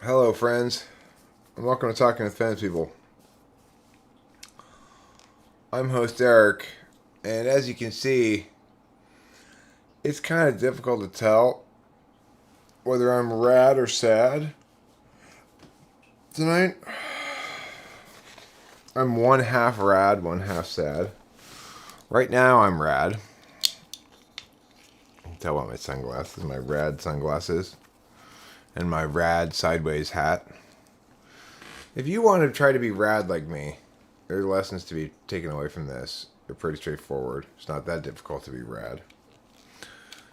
Hello, friends, and welcome to Talking with Fans People. I'm host Eric, and as you can see, it's kind of difficult to tell whether I'm rad or sad tonight. I'm one half rad, one half sad. Right now, I'm rad. You can tell by my sunglasses, my rad sunglasses, and my rad sideways hat. If you want to try to be rad like me, there are lessons to be taken away from this. They're pretty straightforward. It's not that difficult to be rad.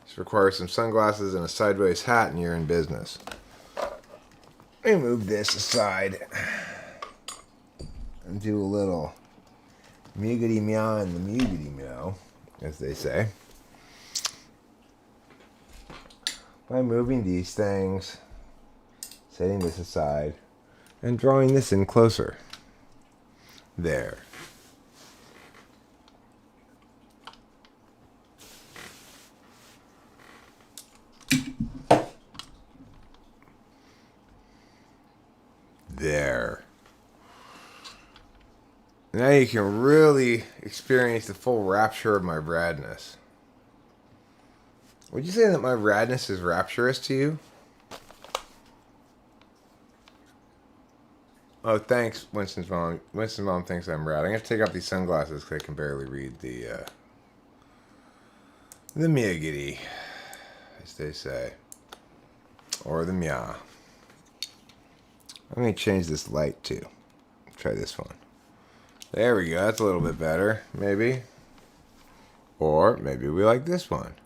Just requires some sunglasses and a sideways hat and you're in business. Let me move this aside and do a little mugity meow and the mugity meow, as they say. By moving these things, setting this aside, and drawing this in closer. There. There. Now you can really experience the full rapture of my radness. Would you say that my radness is rapturous to you? Oh, thanks, Winston's mom. Winston's mom thinks I'm rad. I'm going to take off these sunglasses because I can barely read the miggity, as they say. Or the meow. I'm going to change this light too. Try this one. There we go. That's a little bit better, maybe. Or maybe we like this one.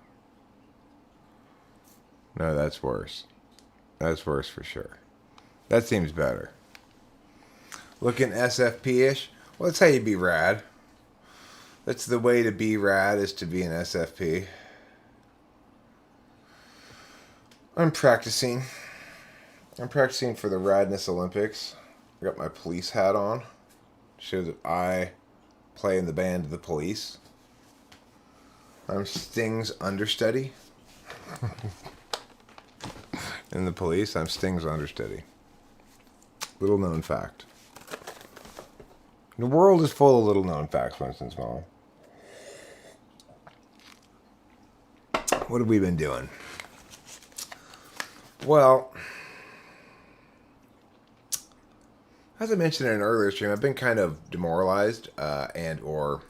No, that's worse. That's worse for sure. That seems better. Looking SFP-ish? Well, that's how you be rad. That's the way to be rad, is to be an SFP. I'm practicing. I'm practicing for the Radness Olympics. I got my police hat on. Show that I play in the band of the police. I'm Sting's understudy. In the police, I'm Sting's understudy. Little known fact. The world is full of little known facts, Winston's mom. What have we been doing? Well, as I mentioned in an earlier stream, I've been kind of demoralized and or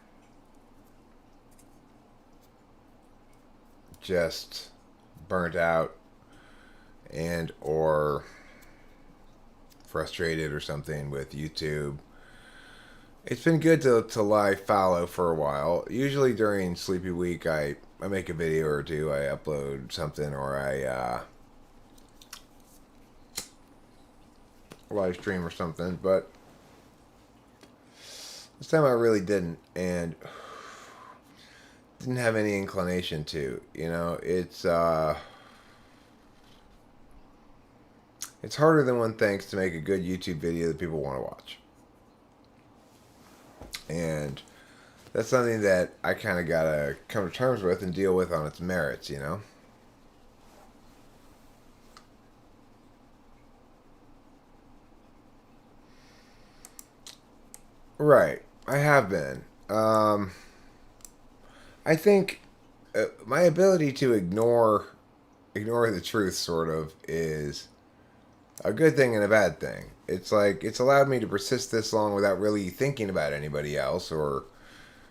just burnt out and or frustrated or something with YouTube. It's been good to lie fallow for a while. Usually during Sleepy Week, I make a video or two. I upload something or I live stream or something. But this time I really didn't. And didn't have any inclination to. You know, it's harder than one thinks to make a good YouTube video that people want to watch. And that's something that I kind of got to come to terms with and deal with on its merits, you know? Right. I have been. I think my ability to ignore the truth, sort of, is a good thing and a bad thing. It's like, it's allowed me to persist this long without really thinking about anybody else or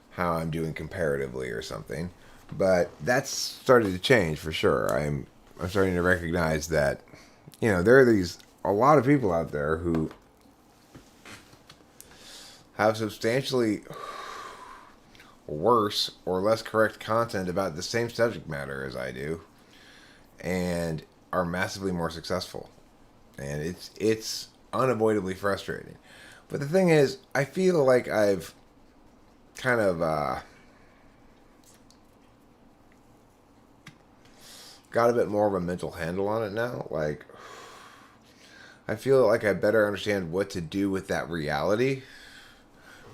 how I'm doing comparatively or something. But that's started to change for sure. I'm starting to recognize that, you know, there are a lot of people out there who have substantially worse or less correct content about the same subject matter as I do and are massively more successful. And it's unavoidably frustrating. But the thing is, I feel like I've kind of got a bit more of a mental handle on it now. Like, I feel like I better understand what to do with that reality.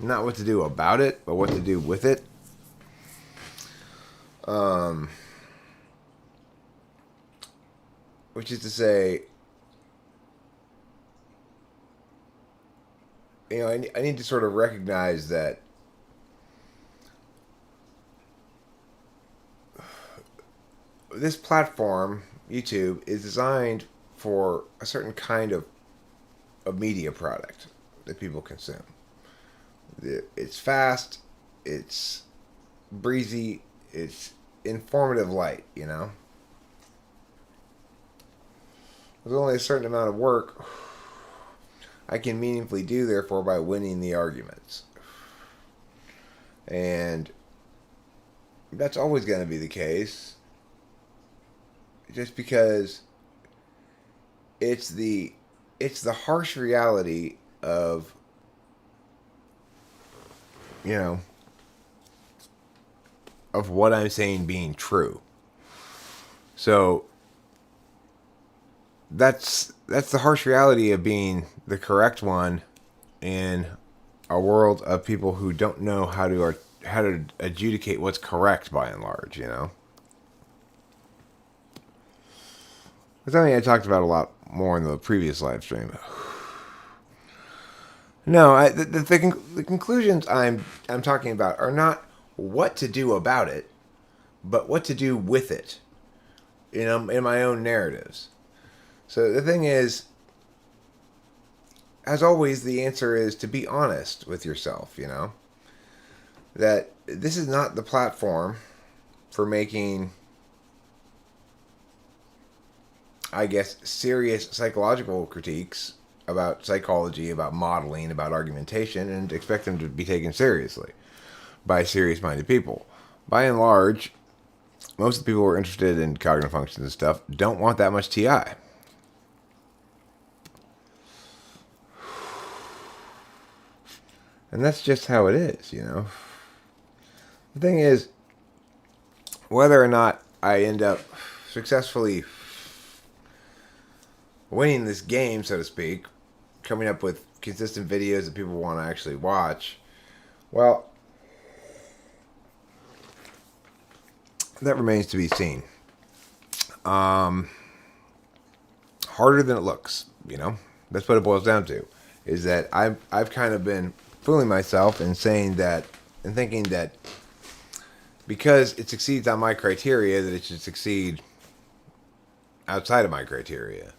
Not what to do about it, but what to do with it. Which is to say, I need to sort of recognize that this platform, YouTube, is designed for a certain kind of media product that people consume. It's fast, it's breezy, it's informative light, There's only a certain amount of work I can meaningfully do, therefore, by winning the arguments. And that's always going to be the case, just because it's the harsh reality of, of what I'm saying being true. So that's the harsh reality of being the correct one in a world of people who don't know how to adjudicate what's correct by and large. It's something I talked about a lot more in the previous live stream. No, the conclusions I'm talking about are not what to do about it, but what to do with it. In my own narratives. So the thing is, as always, the answer is to be honest with yourself. That this is not the platform for making, I guess, serious psychological critiques about psychology, about modeling, about argumentation, and expect them to be taken seriously by serious-minded people. By and large, most of the people who are interested in cognitive functions and stuff don't want that much TI. And that's just how it is, The thing is, whether or not I end up successfully winning this game, so to speak, coming up with consistent videos that people want to actually watch, well, that remains to be seen. Harder than it looks, That's what it boils down to. Is that I've kind of been fooling myself and saying that and thinking that because it succeeds on my criteria, that it should succeed outside of my criteria.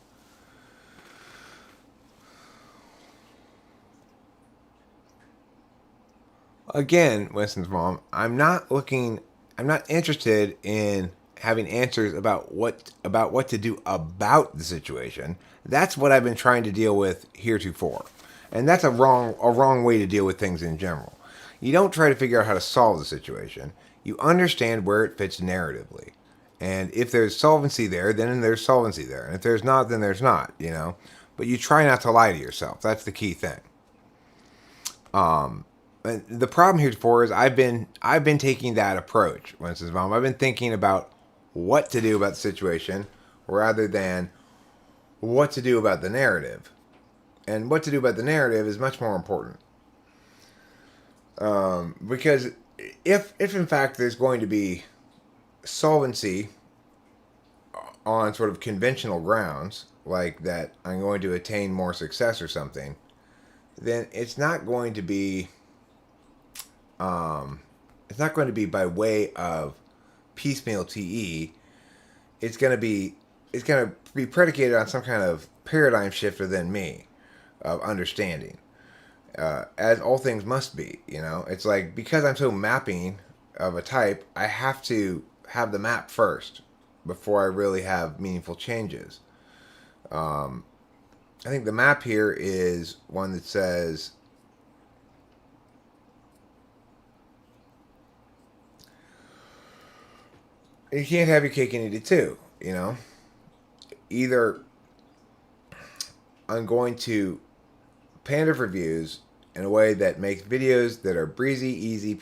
Again, Winston's mom, I'm not interested in having answers about what to do about the situation. That's what I've been trying to deal with heretofore. And that's a wrong way to deal with things in general. You don't try to figure out how to solve the situation. You understand where it fits narratively. And if there's solvency there, then there's solvency there. And if there's not, then there's not, But you try not to lie to yourself. That's the key thing. And the problem heretofore is I've been taking that approach, Winston's mom. I've been thinking about what to do about the situation rather than what to do about the narrative. And what to do about the narrative is much more important. Because if in fact there's going to be solvency on sort of conventional grounds, like that I'm going to attain more success or something, then it's not going to be by way of piecemeal TE. It's going to be predicated on some kind of paradigm shift within me of understanding, as all things must be. It's like, because I'm so mapping of a type, I have to have the map first before I really have meaningful changes. I think the map here is one that says you can't have your cake and eat it too. Either I'm going to pander for views in a way that makes videos that are breezy, easy,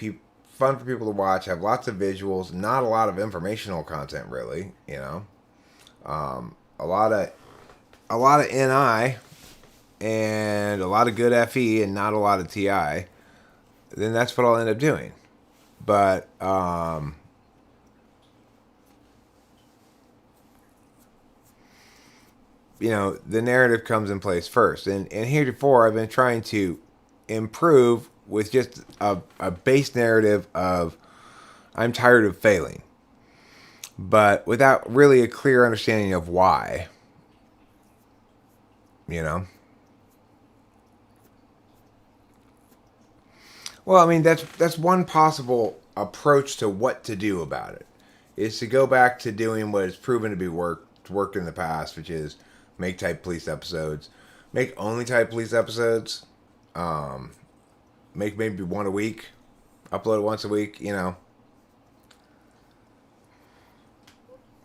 fun for people to watch, have lots of visuals, not a lot of informational content, really. A lot of NI and a lot of good FE and not a lot of TI. Then that's what I'll end up doing. But the narrative comes in place first. And heretofore, I've been trying to improve with just a base narrative of I'm tired of failing, but without really a clear understanding of why, you know? Well, I mean that's one possible approach to what to do about it. Is to go back to doing what has proven to be worked in the past, which is make type police episodes, make only type police episodes, um, make maybe one a week, upload it once a week, you know.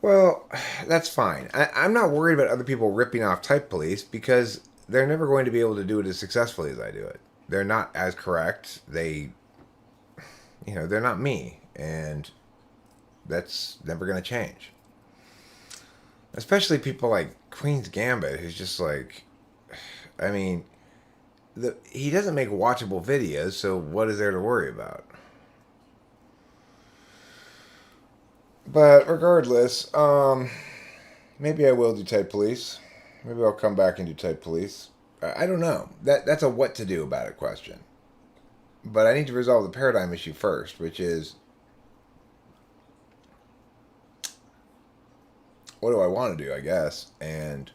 Well, that's fine. I'm not worried about other people ripping off type police because they're never going to be able to do it as successfully as I do it. They're not as correct. They're not me, and that's never going to change. Especially people like Queen's Gambit, who's just like, I mean, he doesn't make watchable videos, so what is there to worry about? But regardless, maybe I will do type police. Maybe I'll come back and do type police. I don't know. That's a what to do about it question. But I need to resolve the paradigm issue first, which is what do I want to do, I guess, and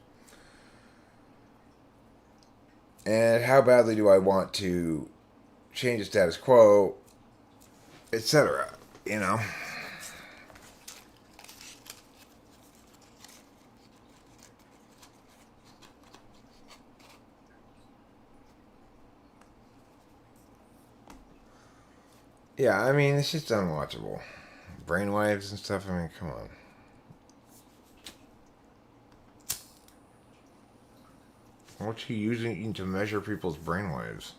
how badly do I want to change the status quo, etc. You know. Yeah, I mean, it's just unwatchable. Brainwaves and stuff, I mean, come on. What's he using to measure people's brainwaves?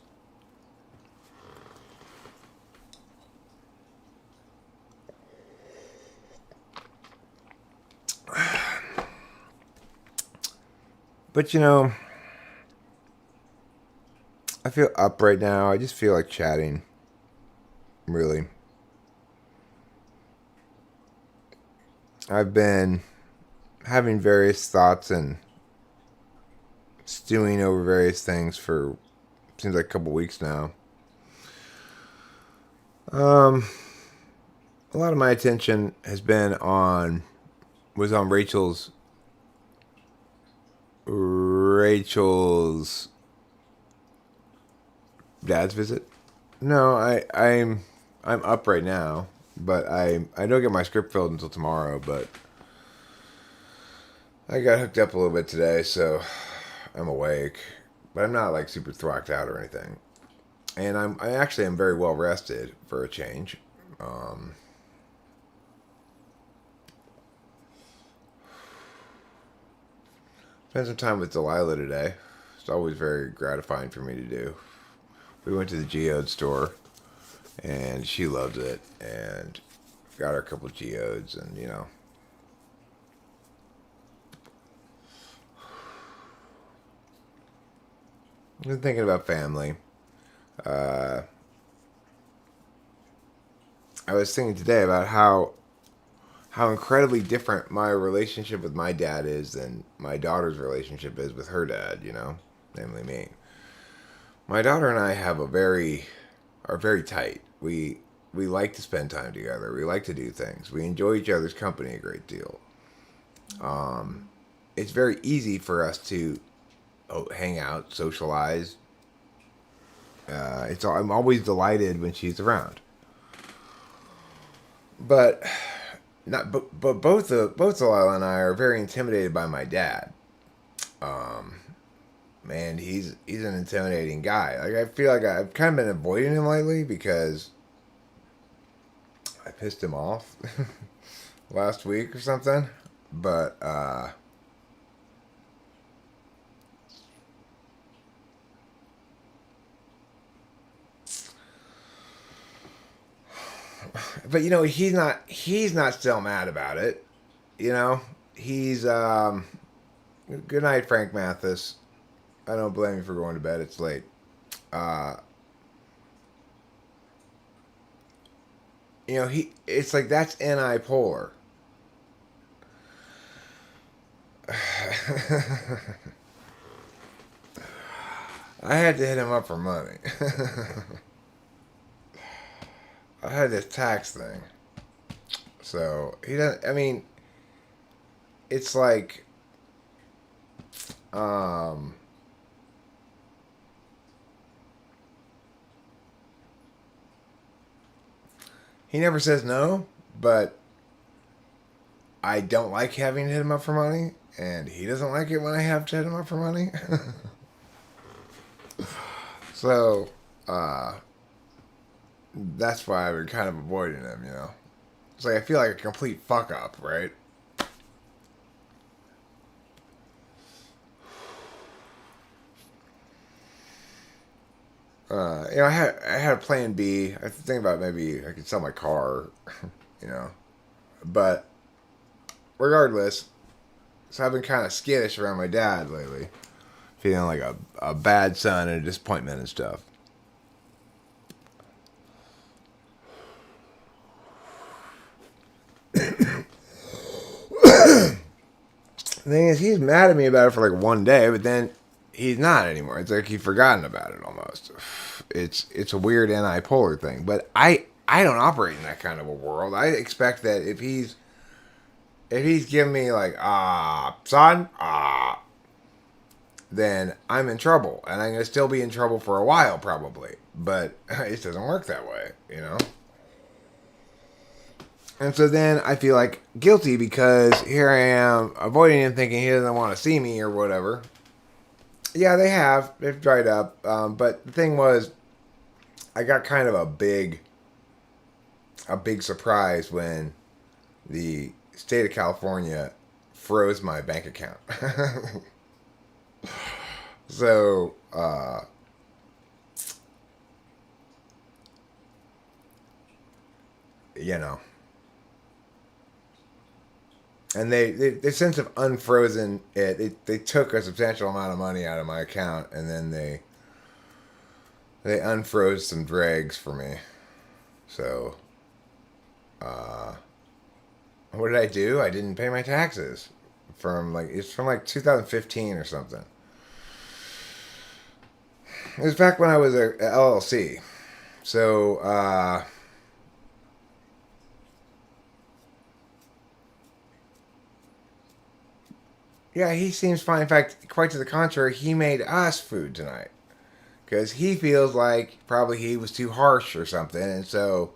But you know, I feel up right now. I just feel like chatting. Really. I've been having various thoughts and stewing over various things for seems like a couple weeks now. A lot of my attention has been was on Rachel's dad's visit. No, I'm up right now, but I don't get my script filled until tomorrow. But I got hooked up a little bit today, so I'm awake, but I'm not like super throcked out or anything. And I actually am very well rested for a change. Spent some time with Delilah today. It's always very gratifying for me to do. We went to the geode store, and she loved it, and got her a couple of geodes, and you know. I've been thinking about family. Uh, I was thinking today about how incredibly different my relationship with my dad is than my daughter's relationship is with her dad, you know, namely me. My daughter and I are very tight. We like to spend time together. We like to do things. We enjoy each other's company a great deal. It's very easy for us to hang out, socialize. I'm always delighted when she's around. But not but both Delilah and I are very intimidated by my dad. Man, he's an intimidating guy. Like I feel like I've kind of been avoiding him lately because I pissed him off last week or something. But you know he's not still mad about it. You know he's good night, Frank Mathis. I don't blame you for going to bed. It's late. Uh, it's like that's anti-polar. I had to hit him up for money. I had this tax thing. So he doesn't. I mean, it's like, um, he never says no, but I don't like having to hit him up for money, and he doesn't like it when I have to hit him up for money. So, uh, that's why I've been kind of avoiding him, you know? It's like I feel like a complete fuck up, right? I had a plan B. I was thinking about maybe I could sell my car, you know. But regardless, so I've been kind of skittish around my dad lately, feeling like a bad son and a disappointment and stuff. The thing is, he's mad at me about it for like one day, but then he's not anymore. It's like he's forgotten about it almost. It's a weird anti-polar thing, but I don't operate in that kind of a world. I expect that if he's giving me like son then I'm in trouble, and I'm gonna still be in trouble for a while probably. But it doesn't work that way, you know. And so then I feel like guilty because here I am avoiding him, thinking he doesn't want to see me or whatever. Yeah, they have. They've dried up. But the thing was, I got kind of a big surprise when the state of California froze my bank account. So, you know, and they since have unfrozen it. They took a substantial amount of money out of my account, and then they unfroze some dregs for me. So, uh, what did I do? I didn't pay my taxes it's from like 2015 or something. It was back when I was a LLC. So, yeah, he seems fine. In fact, quite to the contrary, he made us food tonight because he feels like probably he was too harsh or something, and so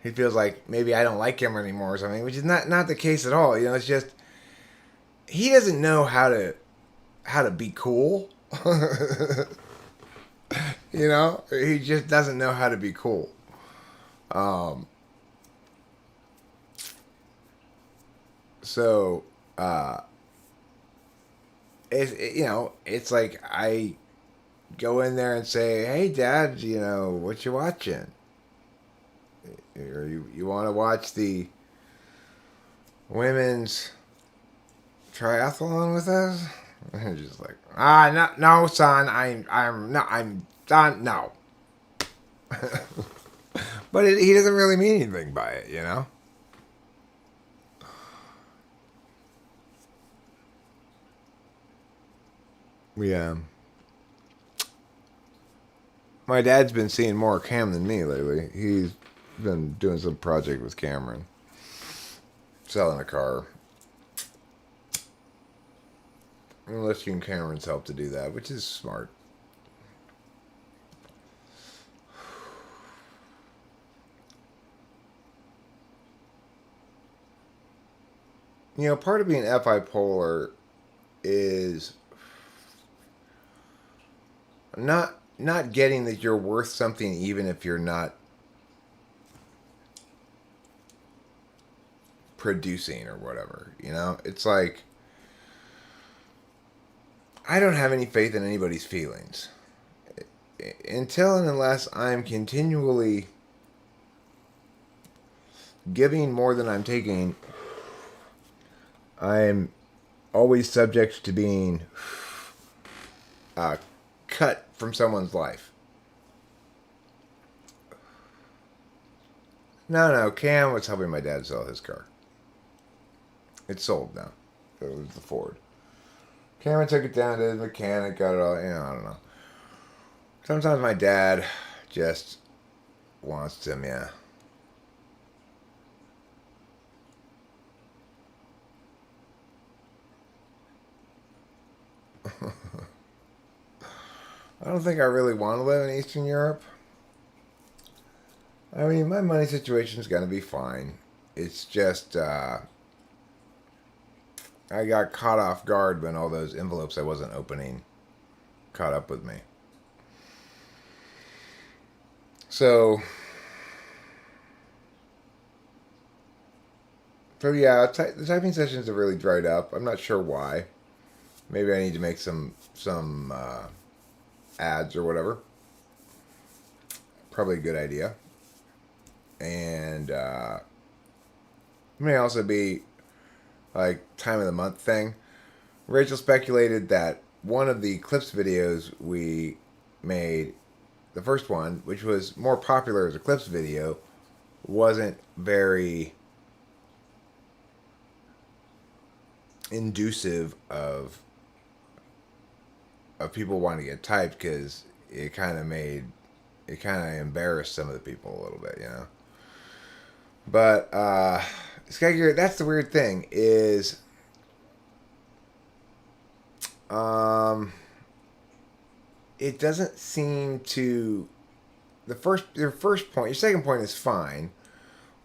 he feels like maybe I don't like him anymore or something, which is not the case at all. You know, it's just he doesn't know how to be cool. You know, he just doesn't know how to be cool. Um, so it's like I go in there and say, "Hey, Dad, what you watching? Or you want to watch the women's triathlon with us?" And just like, no, no, son, I'm son, no. But he doesn't really mean anything by it, you know. Yeah. My dad's been seeing more Cam than me lately. He's been doing some project with Cameron, selling a car, enlisting Cameron's help to do that, which is smart. You know, part of being FI polar is not getting that you're worth something even if you're not producing or whatever. You know, it's like I don't have any faith in anybody's feelings until and unless I'm continually giving more than I'm taking. I'm always subject to being cut from someone's life. No, Cam was helping my dad sell his car. It's sold now. It was the Ford. Cameron took it down to the mechanic, got it all, I don't know. Sometimes my dad just wants to, yeah. I don't think I really want to live in Eastern Europe. I mean, my money situation's gonna be fine. It's just I got caught off guard when all those envelopes I wasn't opening caught up with me. So, yeah, the typing sessions have really dried up. I'm not sure why. Maybe I need to make some ads or whatever. Probably a good idea. And it may also be like time of the month thing. Rachel speculated that one of the clips videos we made, the first one, which was more popular as a clips video, wasn't very inducive of people wanting to get typed because it kind of embarrassed some of the people a little bit, you know. But that's the weird thing is, it doesn't seem to your first point. Your second point is fine,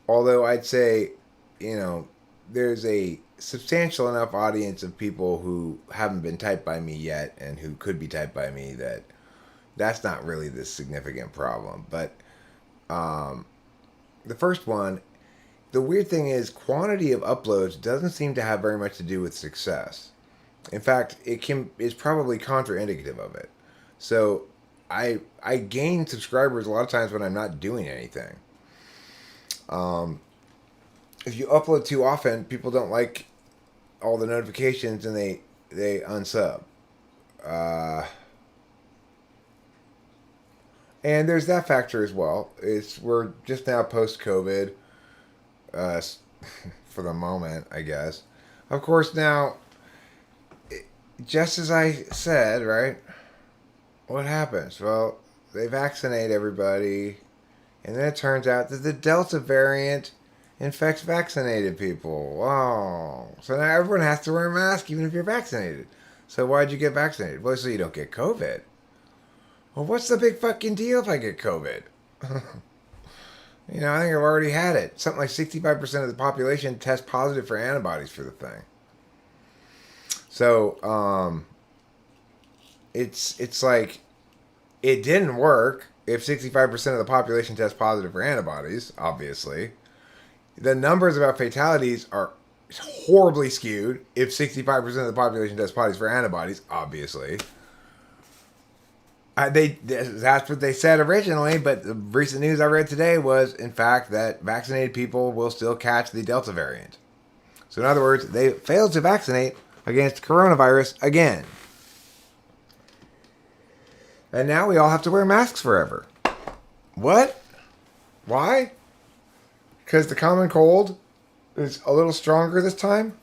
although I'd say, you know, there's a substantial enough audience of people who haven't been typed by me yet and who could be typed by me that that's not really the significant problem. But the first one, the weird thing is quantity of uploads doesn't seem to have very much to do with success. In fact, it's probably contraindicative of it. So I gain subscribers a lot of times when I'm not doing anything. If you upload too often, people don't like all the notifications and they unsub. And there's that factor as well. We're just now post COVID, for the moment, I guess. Of course, now, just as I said, right? What happens? Well, they vaccinate everybody, and then it turns out that the Delta variant infects vaccinated people. Wow. So now everyone has to wear a mask even if you're vaccinated. So why'd you get vaccinated? Well, so you don't get COVID. Well, what's the big fucking deal if I get COVID? You know, I think I've already had it. Something like 65% of the population test positive for antibodies for the thing. So, it's like, it didn't work if 65% of the population test positive for antibodies, obviously. The numbers about fatalities are horribly skewed if 65% of the population test positive for antibodies, obviously. That's what they said originally, but the recent news I read today was, in fact, that vaccinated people will still catch the Delta variant. So in other words, they failed to vaccinate against coronavirus again. And now we all have to wear masks forever. What? Why? Because the common cold is a little stronger this time?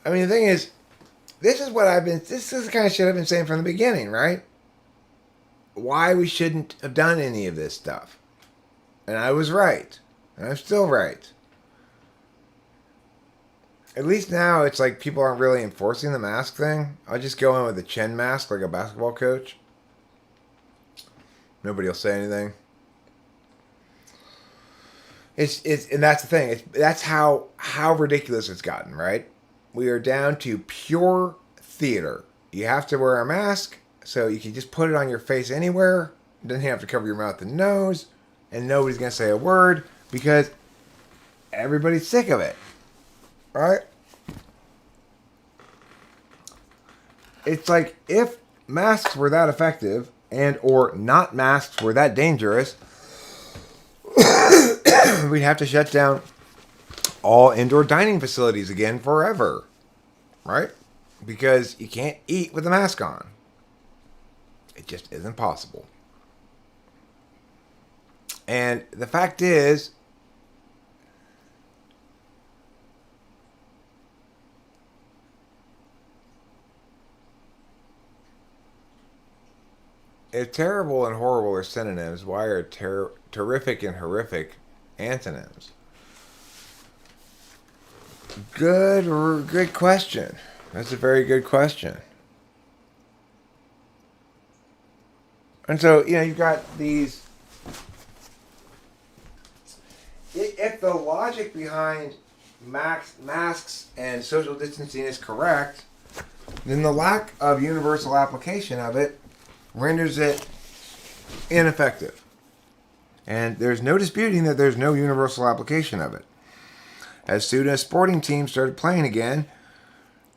I mean, the thing is, this is the kind of shit I've been saying from the beginning, right? Why we shouldn't have done any of this stuff. And I was right. And I'm still right. At least now it's like people aren't really enforcing the mask thing. I'll just go in with a chin mask like a basketball coach. Nobody will say anything. And that's the thing. That's how ridiculous it's gotten, right? We are down to pure theater. You have to wear a mask, so you can just put it on your face anywhere. Then you have to cover your mouth and nose, and nobody's gonna say a word because everybody's sick of it, right? It's like if masks were that effective and or not masks were that dangerous, we'd have to shut down all indoor dining facilities again forever, right? Because you can't eat with a mask on. It just isn't possible. And the fact is, If terrible and horrible are synonyms, why are terrific and horrific antonyms? Good question. That's a very good question. And so, you've got these. If the logic behind masks and social distancing is correct, then the lack of universal application of it renders it ineffective. And there's no disputing that there's no universal application of it. As soon as sporting teams started playing again,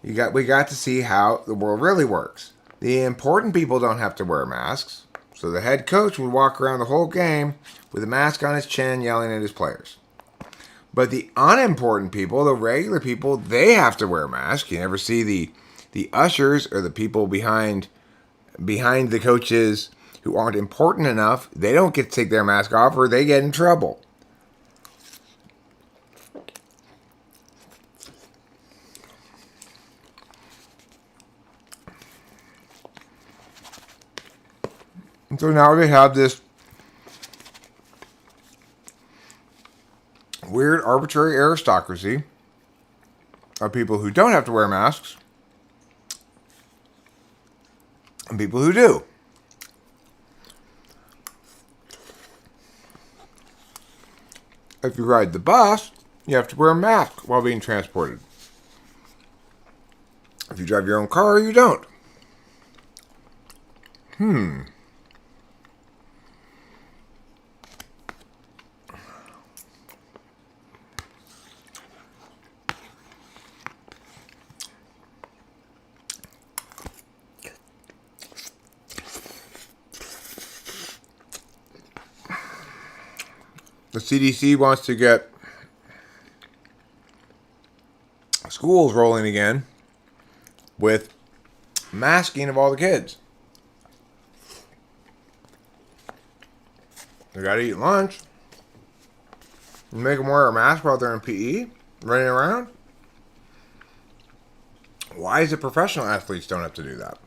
we got to see how the world really works. The important people don't have to wear masks, so the head coach would walk around the whole game with a mask on his chin yelling at his players. But the unimportant people, the regular people, they have to wear masks. You never see the ushers or the people behind the coaches who aren't important enough. They don't get to take their mask off or they get in trouble. And so now we have this weird arbitrary aristocracy of people who don't have to wear masks and people who do. If you ride the bus, you have to wear a mask while being transported. If you drive your own car, you don't. The CDC wants to get schools rolling again with masking of all the kids. They gotta eat lunch. You make them wear a mask while they're in PE, running around. Why is it professional athletes don't have to do that?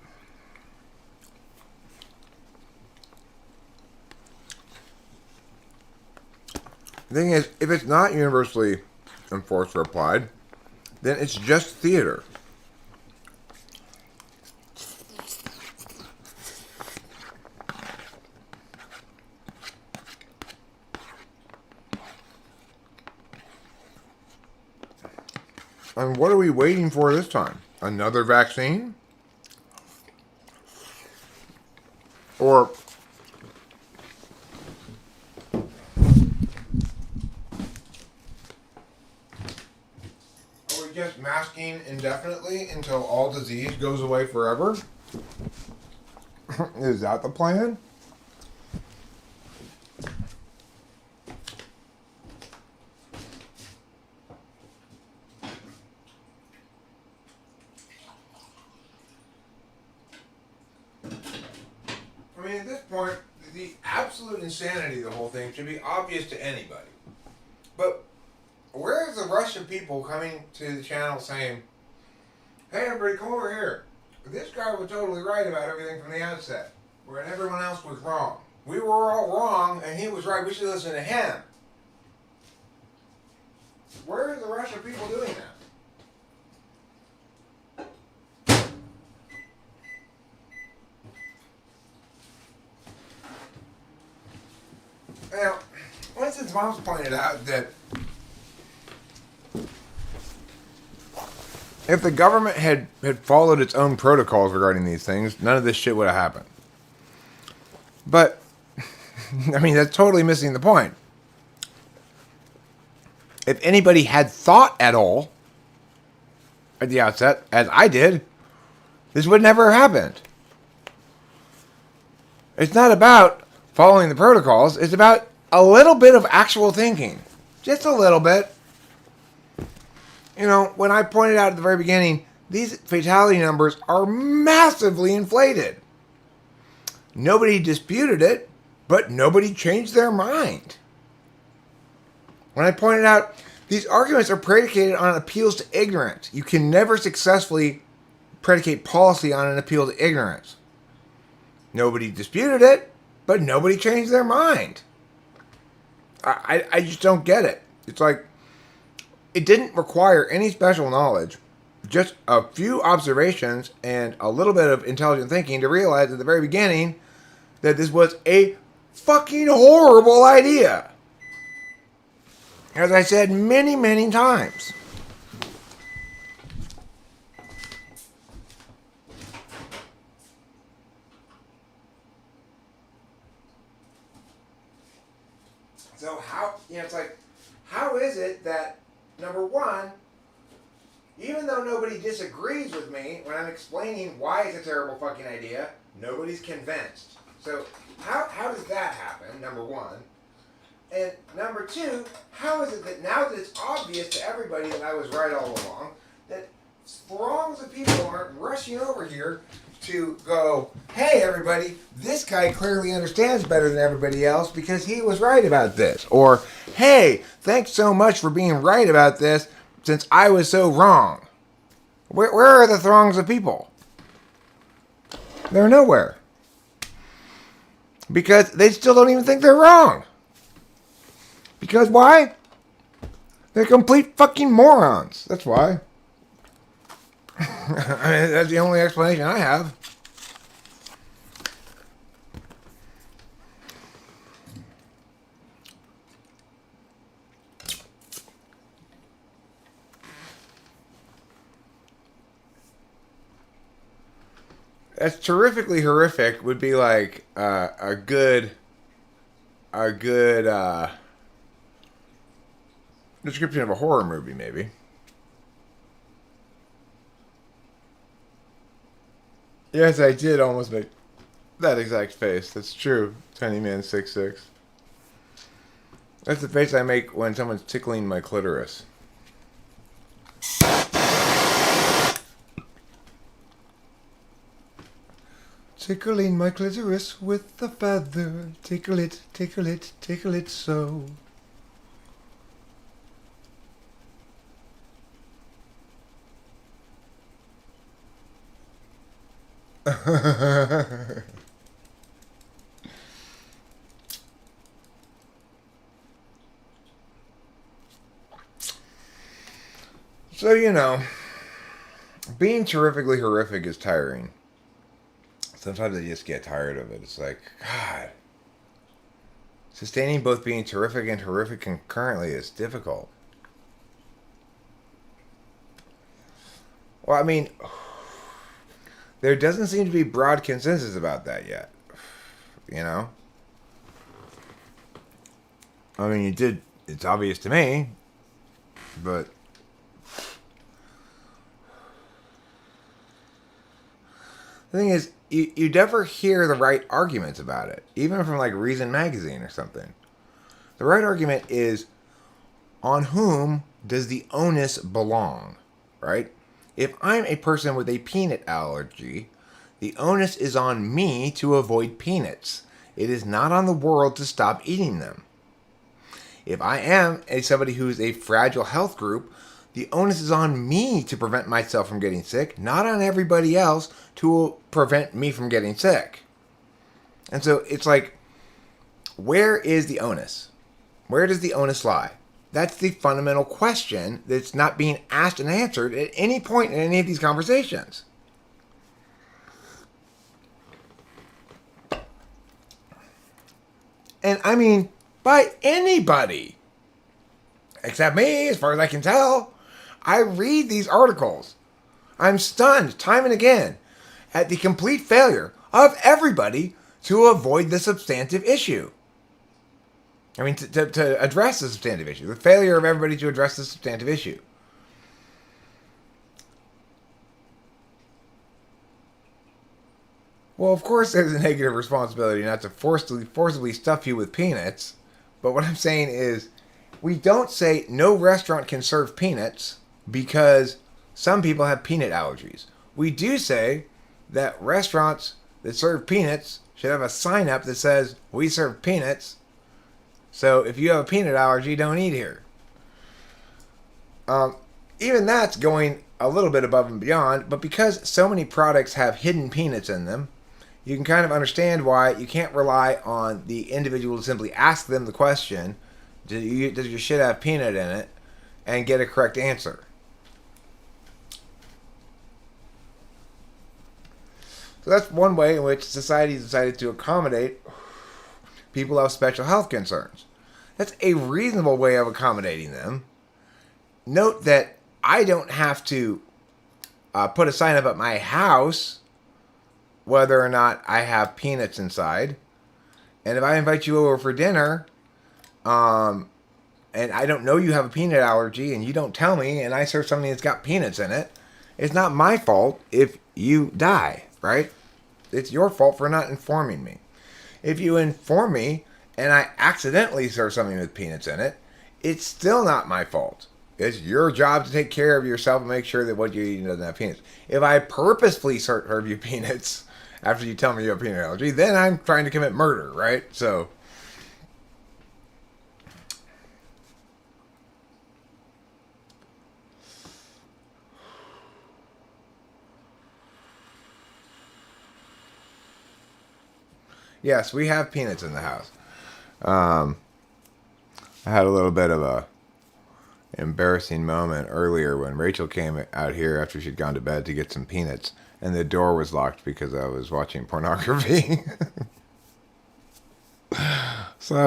The thing is, if it's not universally enforced or applied, then it's just theater. And what are we waiting for this time? Another vaccine? Or just masking indefinitely until all disease goes away forever? Is that the plan? I mean, at this point, the absolute insanity of the whole thing should be obvious to anybody. But where is the rush of people coming to the channel saying, hey, everybody, come over here. This guy was totally right about everything from the outset, where everyone else was wrong. We were all wrong, and he was right. We should listen to him. Where is the rush of people doing that? Now, Winston's mom's pointed out that if the government had followed its own protocols regarding these things, none of this shit would have happened. But, I mean, that's totally missing the point. If anybody had thought at all at the outset, as I did, this would never have happened. It's not about following the protocols. It's about a little bit of actual thinking. Just a little bit. You know, when I pointed out at the very beginning, these fatality numbers are massively inflated. Nobody disputed it, but nobody changed their mind. When I pointed out, these arguments are predicated on appeals to ignorance. You can never successfully predicate policy on an appeal to ignorance. Nobody disputed it, but nobody changed their mind. I just don't get it. It's like, it didn't require any special knowledge, just a few observations and a little bit of intelligent thinking to realize at the very beginning that this was a fucking horrible idea. As I said many, many times. So how, it's like, how is it that, number one, even though nobody disagrees with me when I'm explaining why it's a terrible fucking idea, nobody's convinced. So how does that happen, number one? And number two, how is it that now that it's obvious to everybody that I was right all along, that throngs of people aren't rushing over here to go, hey everybody, this guy clearly understands better than everybody else because he was right about this. Or, hey, thanks so much for being right about this since I was so wrong. Where are the throngs of people? They're nowhere. Because they still don't even think they're wrong. Because why? They're complete fucking morons. That's why. I mean, that's the only explanation I have. That's terrifically horrific would be like a good description of a horror movie, maybe. Yes, I did almost make that exact face. That's true. Tiny Man 6'6". That's the face I make when someone's tickling my clitoris. Tickling my clitoris with a feather. Tickle it, tickle it, tickle it so. So, being terrifically horrific is tiring. Sometimes I just get tired of it. It's like, God, sustaining both being terrific and horrific concurrently is difficult. Well, I mean, there doesn't seem to be broad consensus about that yet. I mean, it's obvious to me, but the thing is, you never hear the right arguments about it, even from like Reason Magazine or something. The right argument is, on whom does the onus belong, right? If I'm a person with a peanut allergy, the onus is on me to avoid peanuts. It is not on the world to stop eating them. If I am somebody who's a fragile health group, the onus is on me to prevent myself from getting sick, not on everybody else to prevent me from getting sick. And so it's like, where is the onus? Where does the onus lie? That's the fundamental question that's not being asked and answered at any point in any of these conversations. And I mean, by anybody. Except me, as far as I can tell. I read these articles. I'm stunned time and again at the complete failure of everybody to avoid the substantive issue. I mean, to address the substantive issue. The failure of everybody to address the substantive issue. Well, of course there's a negative responsibility not to forcibly stuff you with peanuts. But what I'm saying is, we don't say no restaurant can serve peanuts because some people have peanut allergies. We do say that restaurants that serve peanuts should have a sign up that says, we serve peanuts. So if you have a peanut allergy, don't eat here. Even that's going a little bit above and beyond, but because so many products have hidden peanuts in them, you can kind of understand why you can't rely on the individual to simply ask them the question, does your shit have peanut in it, and get a correct answer. So that's one way in which society decided to accommodate people who have special health concerns. That's a reasonable way of accommodating them. Note that I don't have to put a sign up at my house whether or not I have peanuts inside. And if I invite you over for dinner, and I don't know you have a peanut allergy, and you don't tell me, and I serve something that's got peanuts in it, it's not my fault if you die, right? It's your fault for not informing me. If you inform me and I accidentally serve something with peanuts in it, it's still not my fault. It's your job to take care of yourself and make sure that what you're eating doesn't have peanuts. If I purposefully serve you peanuts after you tell me you have a peanut allergy, then I'm trying to commit murder, right? So, yes, we have peanuts in the house. I had a little bit of a embarrassing moment earlier when Rachel came out here after she'd gone to bed to get some peanuts, and the door was locked because I was watching pornography. So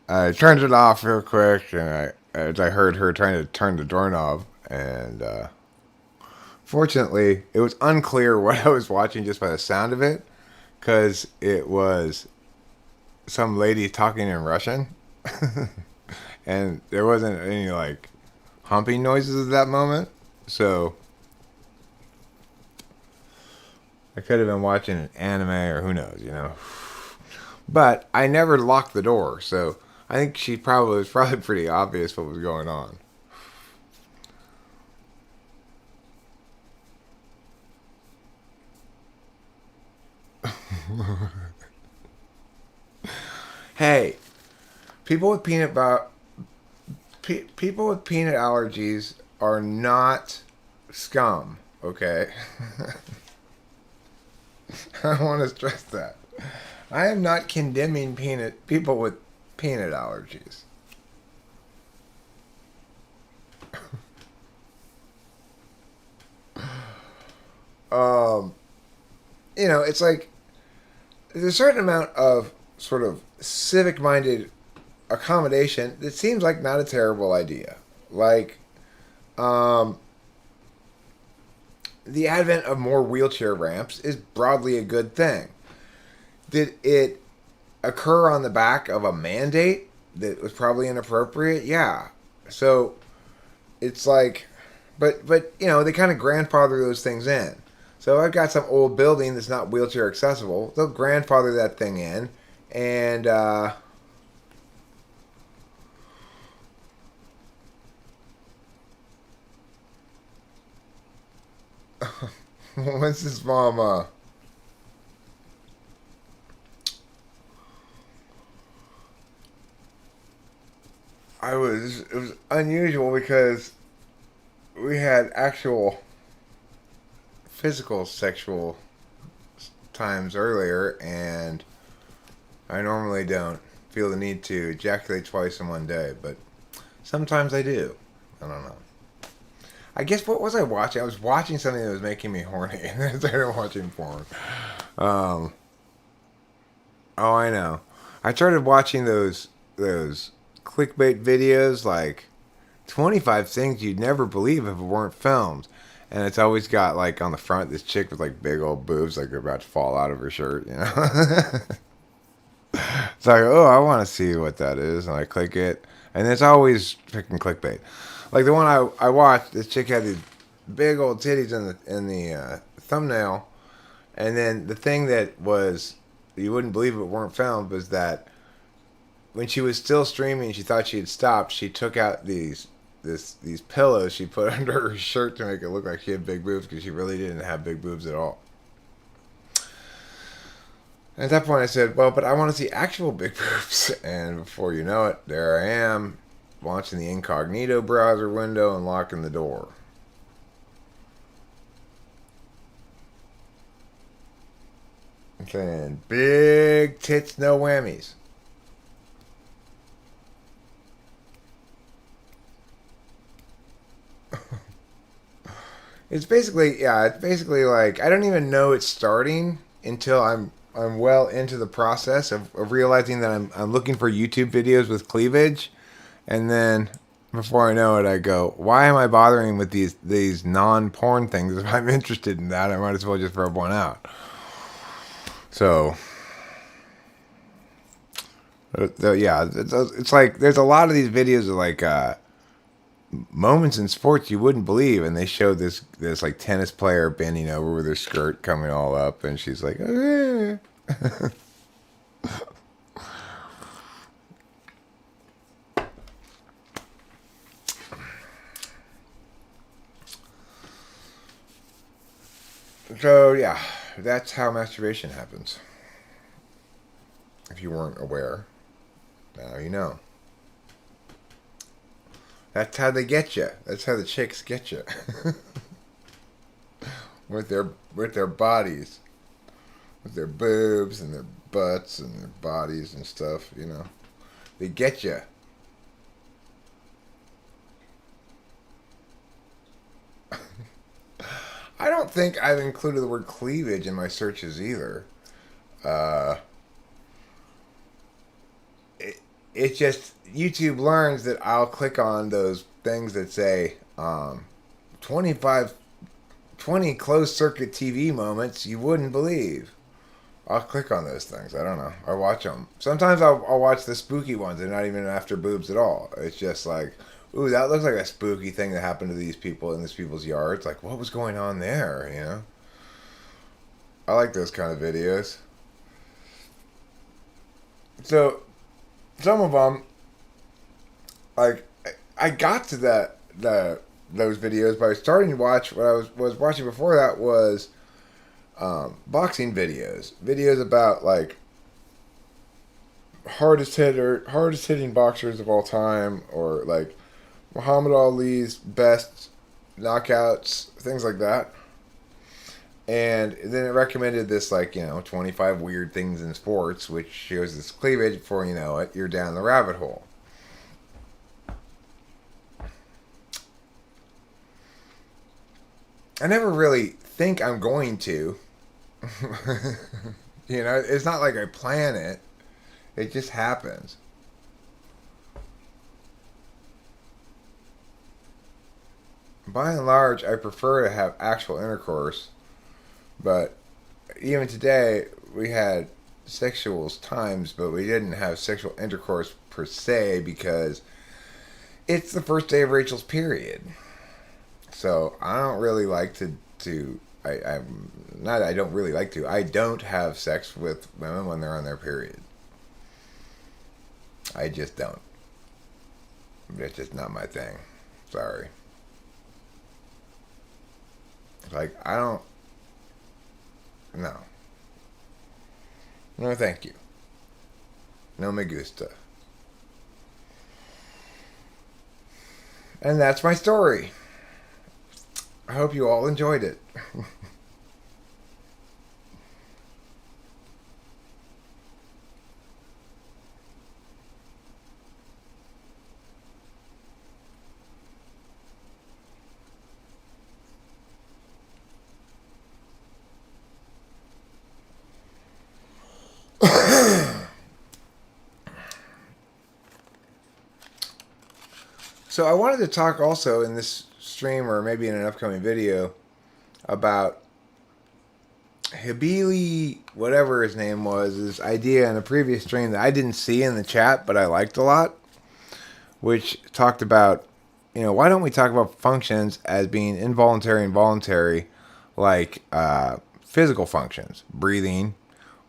I turned it off real quick, and I heard her trying to turn the doorknob, and fortunately, it was unclear what I was watching just by the sound of it, because it was some lady talking in Russian, and there wasn't any like humping noises at that moment, so I could have been watching an anime or who knows, you know. But I never locked the door, so I think it was probably pretty obvious what was going on. Hey, people with people with peanut allergies are not scum, okay? I want to stress that. I am not condemning people with peanut allergies. You know, it's like there's a certain amount of sort of civic-minded accommodation that seems like not a terrible idea. Like, the advent of more wheelchair ramps is broadly a good thing. Did it occur on the back of a mandate that was probably inappropriate? Yeah. So it's like, but you know, they kind of grandfather those things in. So I've got some old building that's not wheelchair accessible. They'll grandfather that thing in, and what's his mama? It was unusual because we had actual physical sexual times earlier, and I normally don't feel the need to ejaculate twice in one day, but sometimes I do. I don't know. I guess, what was I watching? I was watching something that was making me horny, and then I started watching porn. Oh, I know. I started watching those clickbait videos, like 25 things you'd never believe if it weren't filmed. And it's always got, like, on the front, this chick with, like, big old boobs, like they're about to fall out of her shirt, you know? It's like, oh, I want to see what that is. And I click it. And it's always freaking clickbait. Like, the one I watched, this chick had these big old titties in the thumbnail. And then the thing that was, you wouldn't believe it weren't filmed, was that when she was still streaming, she thought she had stopped, she took out these pillows she put under her shirt to make it look like she had big boobs, because she really didn't have big boobs at all. And at that point I said, well, but I want to see actual big boobs. And before you know it, there I am, launching the incognito browser window and locking the door. I'm saying big tits, no whammies. It's basically, yeah, it's basically like I don't even know it's starting until I'm well into the process of realizing that I'm looking for YouTube videos with cleavage, and then before I know it, I go, why am I bothering with these non porn things? If I'm interested in that, I might as well just rub one out. So, yeah, it's like there's a lot of these videos of like moments in sports you wouldn't believe, and they showed this like tennis player bending over with her skirt coming all up, and she's like, eh. So yeah, that's how masturbation happens. If you weren't aware, now you know. That's how they get you. That's how the chicks get you. with their bodies, with their boobs and their butts and their bodies and stuff. You know, they get you. I don't think I've included the word cleavage in my searches either. Uh, it just YouTube learns that I'll click on those things that say 25 20 closed circuit TV moments you wouldn't believe. I'll click on those things. I don't know. I watch them. Sometimes I'll watch the spooky ones. They're not even after boobs at all. It's just like, ooh, that looks like a spooky thing that happened to these people in these people's yards. Like, what was going on there? You know. I like those kind of videos. So some of them, like, I got to those videos by starting to watch. What I was watching before that was boxing videos about like hardest hitting boxers of all time, or like Muhammad Ali's best knockouts, things like that. And then it recommended this, like, 25 weird things in sports, which shows this cleavage. Before you know it, you're down the rabbit hole. I never really think I'm going to. It's not like I plan it. It just happens. By and large, I prefer to have actual intercourse, but even today, we had sexual times, but we didn't have sexual intercourse per se because it's the first day of Rachel's period. So I don't really like to I'm not I don't really like to. I don't have sex with women when they're on their period. I just don't. It's just not my thing. Sorry. Like, I don't. No. No, thank you. No me gusta. And that's my story. I hope you all enjoyed it. So I wanted to talk also in this stream, or maybe in an upcoming video, about Habili, whatever his name was, this idea in a previous stream that I didn't see in the chat, but I liked a lot, which talked about, why don't we talk about functions as being involuntary and voluntary, like physical functions, breathing,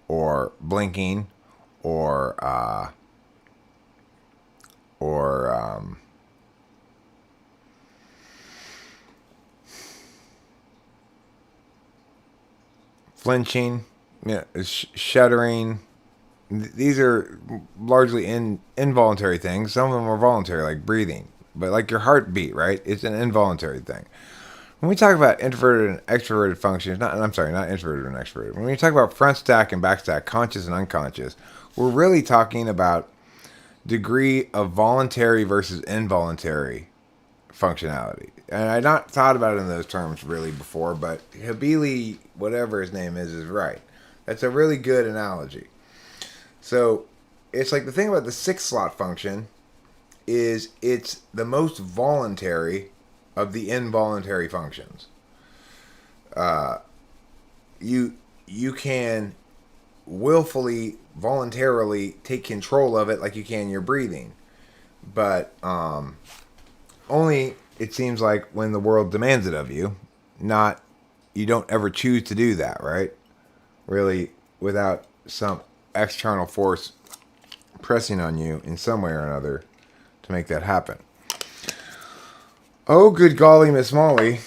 or blinking, or flinching, shuddering. These are largely involuntary things. Some of them are voluntary, like breathing. But like your heartbeat, right? It's an involuntary thing. when we talk about introverted and extroverted functions, I'm sorry, not introverted and extroverted. When we talk about front stack and back stack, conscious and unconscious, we're really talking about degree of voluntary versus involuntary functionality. And I not thought about it in those terms really before, but Habili, whatever his name is right. That's a really good analogy. So it's like the thing about the 6-slot function is it's the most voluntary of the involuntary functions. You can willfully, voluntarily take control of it like you can your breathing, but only it seems like when the world demands it of you. Not you don't ever choose to do that, right? Really, without some external force pressing on you in some way or another to make that happen. Oh, good golly, Miss Molly.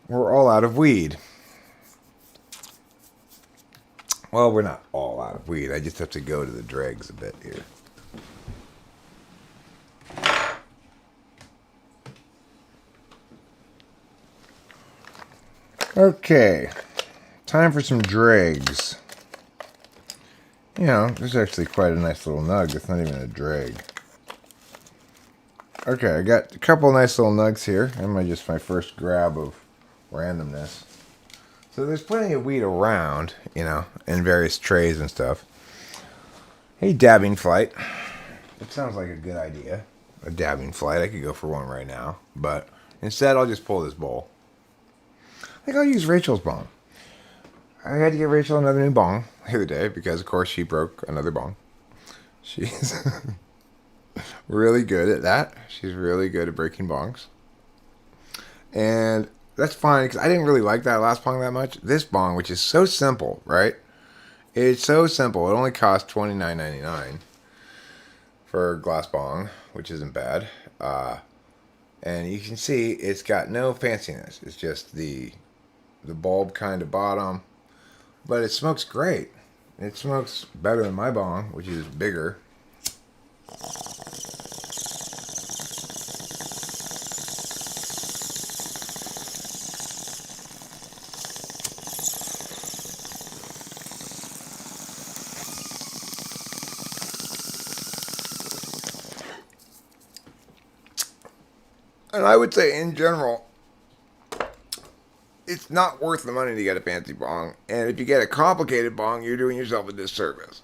We're all out of weed. Well, we're not all out of weed. I just have to go to the dregs a bit here. Okay. Time for some dregs. You know, this is actually quite a nice little nug. It's not even a dreg. Okay, I got a couple nice little nugs here. And just my first grab of randomness. So there's plenty of weed around, you know, in various trays and stuff. Hey, dabbing flight. It sounds like a good idea. A dabbing flight. I could go for one right now. But instead, I'll just pull this bowl. I think I'll use Rachel's bong. I had to get Rachel another new bong the other day because, of course, she broke another bong. She's really good at that. She's really good at breaking bongs. And that's fine because I didn't really like that last bong that much. This bong, which is so simple, right? It's so simple. It only costs $29.99 for a glass bong, which isn't bad. And you can see it's got no fanciness. It's just the bulb kind of bottom. But it smokes great. It smokes better than my bong, which is bigger. And I would say, in general, it's not worth the money to get a fancy bong. And if you get a complicated bong, you're doing yourself a disservice.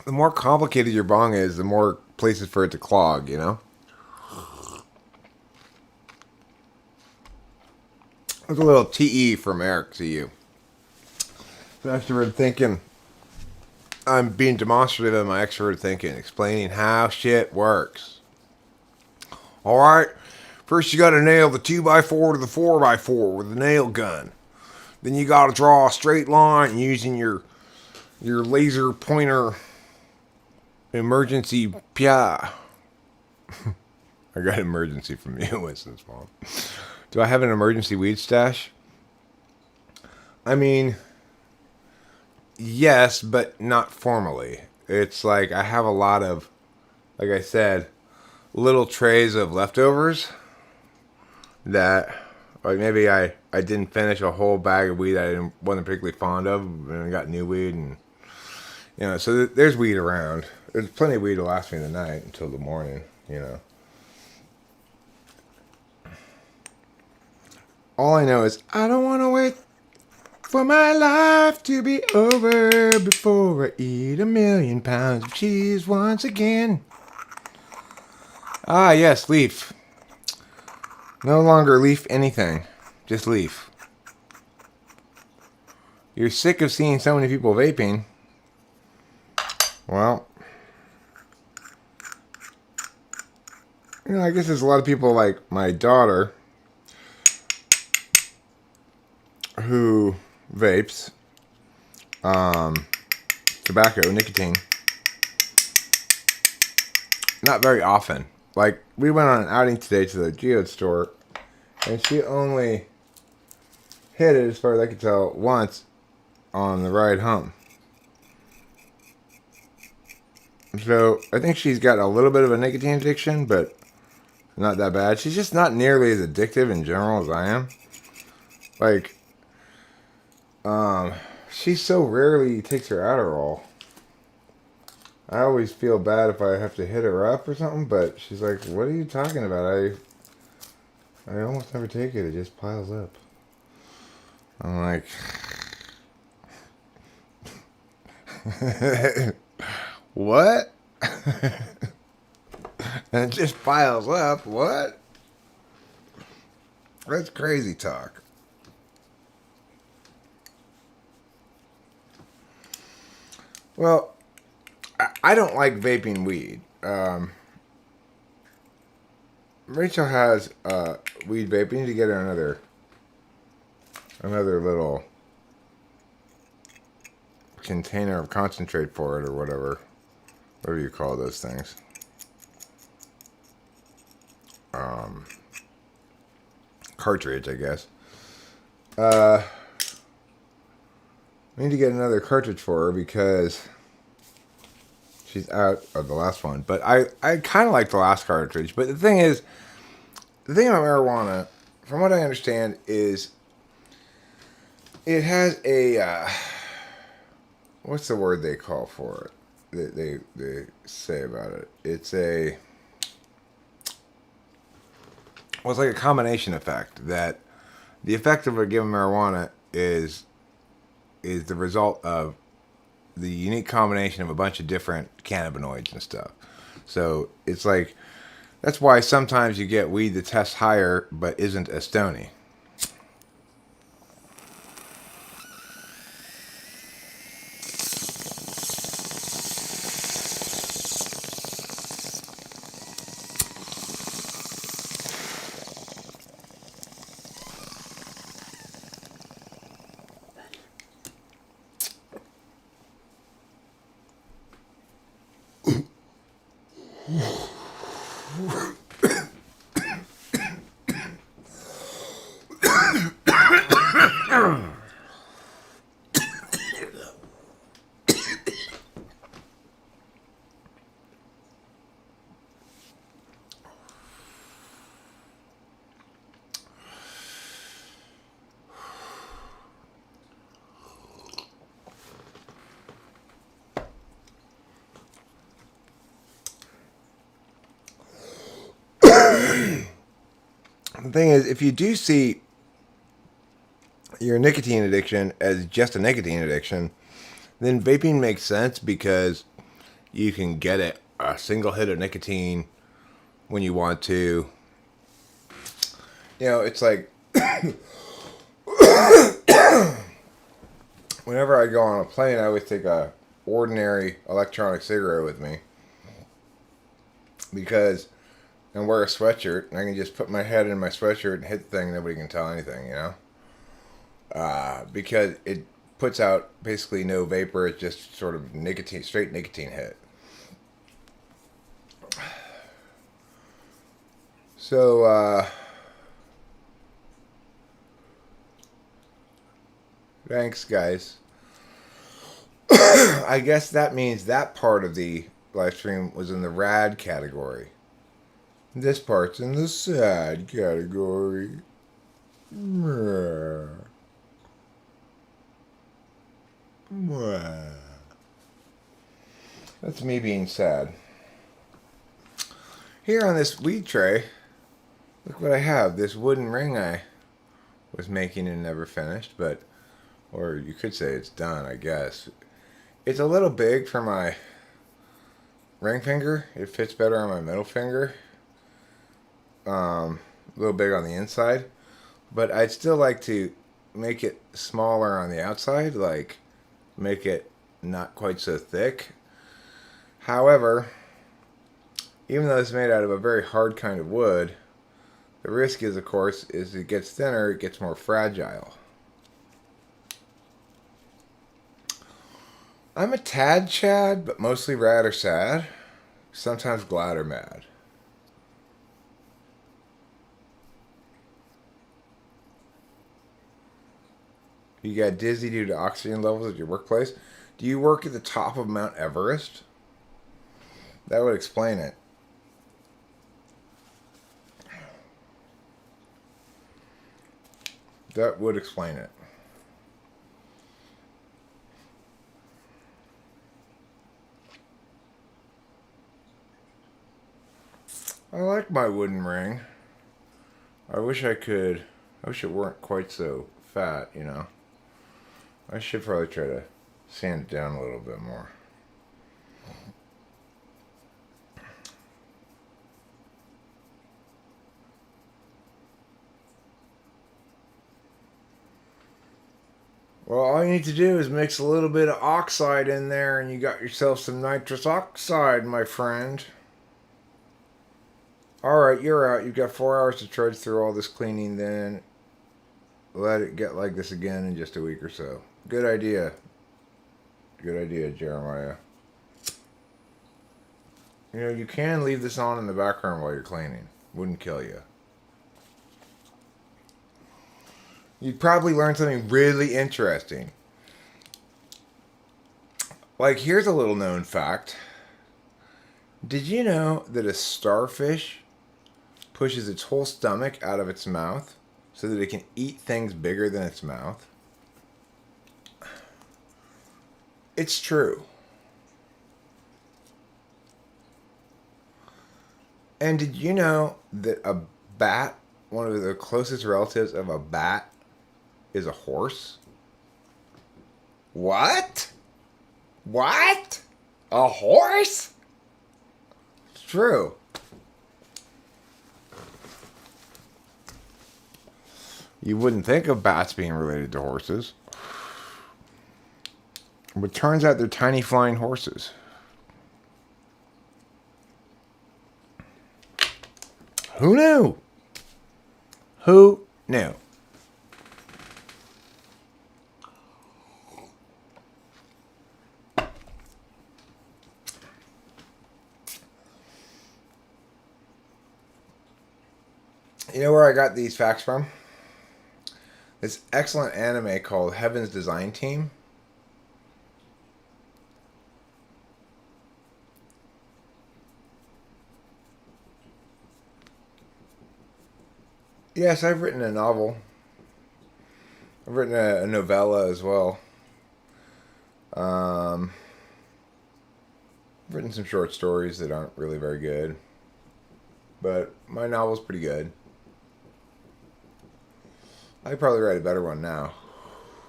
The more complicated your bong is, the more places for it to clog, you know? That's a little TE from Eric to you. So extroverted thinking. I'm being demonstrative of my extroverted thinking, explaining how shit works. Alright, first you gotta nail the 2x4 to the 4x4 with a nail gun. Then you gotta draw a straight line using your laser pointer emergency PIA. I got emergency from you, Winston's mom. Do I have an emergency weed stash? I mean, yes, but not formally. It's like I have a lot of, like I said, little trays of leftovers that, like maybe I didn't finish a whole bag of weed I wasn't particularly fond of, and I got new weed, and you know, so there's weed around. There's plenty of weed to last me the night until the morning, you know. All I know is I don't want to wait for my life to be over before I eat 1,000,000 pounds of cheese once again. Ah, yes, leaf. No longer leaf anything. Just leaf. You're sick of seeing so many people vaping. Well, you know, I guess there's a lot of people like my daughter who vapes tobacco, nicotine. Not very often. Like, we went on an outing today to the Geode store, And she only hit it, as far as I could tell, once on the ride home. So I think she's got a little bit of a nicotine addiction, but not that bad. She's just not nearly as addictive in general as I am. Like, she so rarely takes her Adderall. I always feel bad if I have to hit her up or something, but she's like, what are you talking about? I almost never take it. It just piles up. I'm like, what? And it just piles up. What? That's crazy talk. Well, I don't like vaping weed. Rachel has weed vape. We need to get her another little container of concentrate for it, or whatever you call those things. Cartridge, I guess. We need to get another cartridge for her because she's out of the last one. But I kind of like the last cartridge. But the thing about marijuana, from what I understand, is it has a what's the word they call for it? They say about it. It's like a combination effect. That the effect of a given marijuana is the result of the unique combination of a bunch of different cannabinoids and stuff. So it's like, that's why sometimes you get weed that tests higher but isn't as stony. The thing is, if you do see your nicotine addiction as just a nicotine addiction, then vaping makes sense because you can get it a single hit of nicotine when you want to. You know, it's like whenever I go on a plane, I always take a ordinary electronic cigarette with me because and wear a sweatshirt, and I can just put my head in my sweatshirt and hit the thing. Nobody can tell anything, you know. Because it puts out basically no vapor. It's just sort of nicotine, straight nicotine hit. So, thanks, guys. I guess that means that part of the live stream was in the rad category. This part's in the sad category. That's me being sad. Here on this weed tray, look what I have. This wooden ring I was making and never finished, but, or you could say it's done, I guess. It's a little big for my ring finger. It fits better on my middle finger. A little big on the inside, but I'd still like to make it smaller on the outside, like make it not quite so thick. However, even though it's made out of a very hard kind of wood, the risk is, of course, as it gets thinner, it gets more fragile. I'm a tad Chad, but mostly rad or sad. Sometimes glad or mad. You got dizzy due to oxygen levels at your workplace. Do you work at the top of Mount Everest? That would explain it. That would explain it. I like my wooden ring. I wish I could. I wish it weren't quite so fat, you know. I should probably try to sand it down a little bit more. Well, all you need to do is mix a little bit of oxide in there and you got yourself some nitrous oxide, my friend. Alright, you're out. You've got 4 hours to trudge through all this cleaning, then let it get like this again in just a week or so. Good idea. Good idea, Jeremiah. You know, you can leave this on in the background while you're cleaning. Wouldn't kill you. You'd probably learn something really interesting. Like, here's a little known fact. Did you know that a starfish pushes its whole stomach out of its mouth so that it can eat things bigger than its mouth? It's true. And did you know that a bat, one of the closest relatives of a bat, is a horse? What? What? A horse? It's true. You wouldn't think of bats being related to horses. But it turns out they're tiny flying horses. Who knew? Who knew? You know where I got these facts from? This excellent anime called Heaven's Design Team. Yes, I've written a novel. I've written a novella as well. I've written some short stories that aren't really very good. But my novel's pretty good. I could probably write a better one now.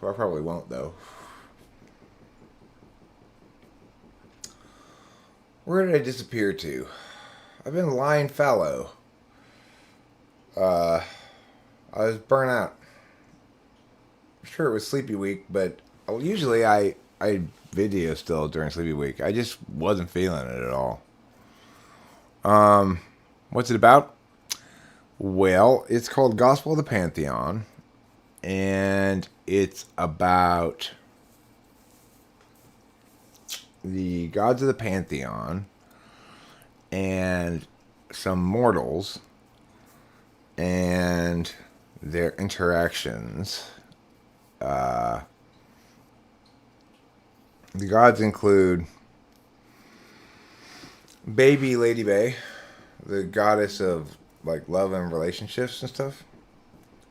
I probably won't, though. Where did I disappear to? I've been lying fallow. I was burnt out. Sure, it was Sleepy Week, but usually I video still during Sleepy Week. I just wasn't feeling it at all. What's it about? Well, it's called Gospel of the Pantheon, and it's about the gods of the Pantheon and some mortals and their interactions. The gods include Baby Lady Bay, the goddess of like love and relationships and stuff.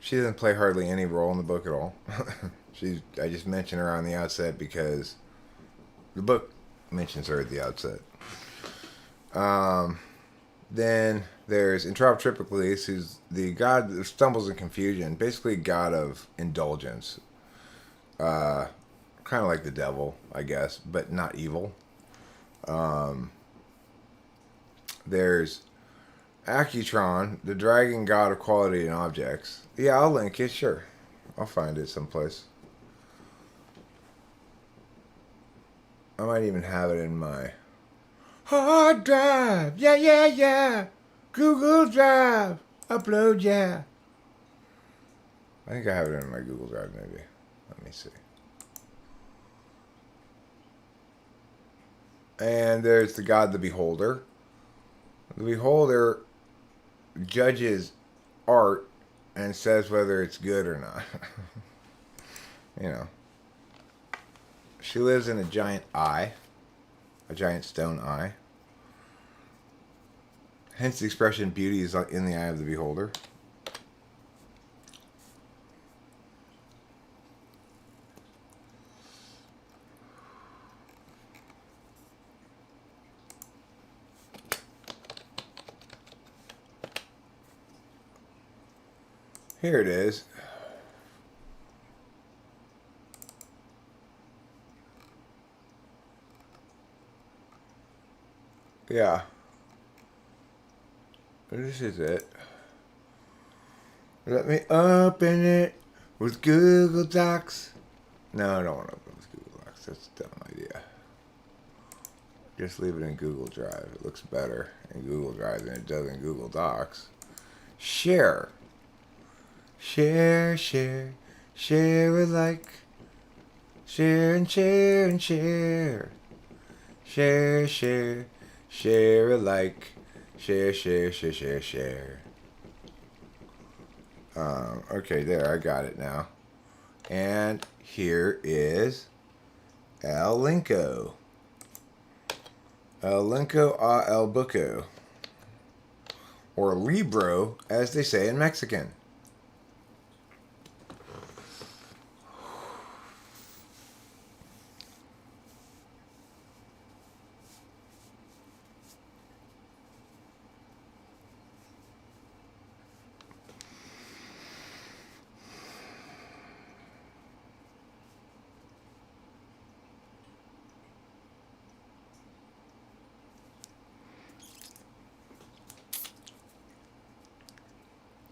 She doesn't play hardly any role in the book at all. I just mention her on the outset because the book mentions her at the outset. Then there's Entropicles, who's the god of stumbles and confusion, basically god of indulgence. Kind of like the devil, I guess, but not evil. There's Accutron, the dragon god of quality and objects. Yeah, I'll link it, sure. I'll find it someplace. I might even have it in my hard drive. Yeah, yeah, yeah. Google Drive. Upload, yeah. I think I have it in my Google Drive, maybe. Let me see. And there's the god, the Beholder. The Beholder judges art and says whether it's good or not. you know. She lives in a giant eye. A giant stone eye. Hence the expression, beauty is in the eye of the beholder. Here it is. Yeah. This is it. Let me open it with Google Docs. No, I don't want to open it with Google Docs. That's a dumb idea. Just leave it in Google Drive. It looks better in Google Drive than it does in Google Docs. Share. Share, share, share alike. Share and share and share. Share, share, share alike. Share, share, share, share, share. Okay, there, I got it now. And here is El Linko. El Linko a El Buco. Or Libro, as they say in Mexican.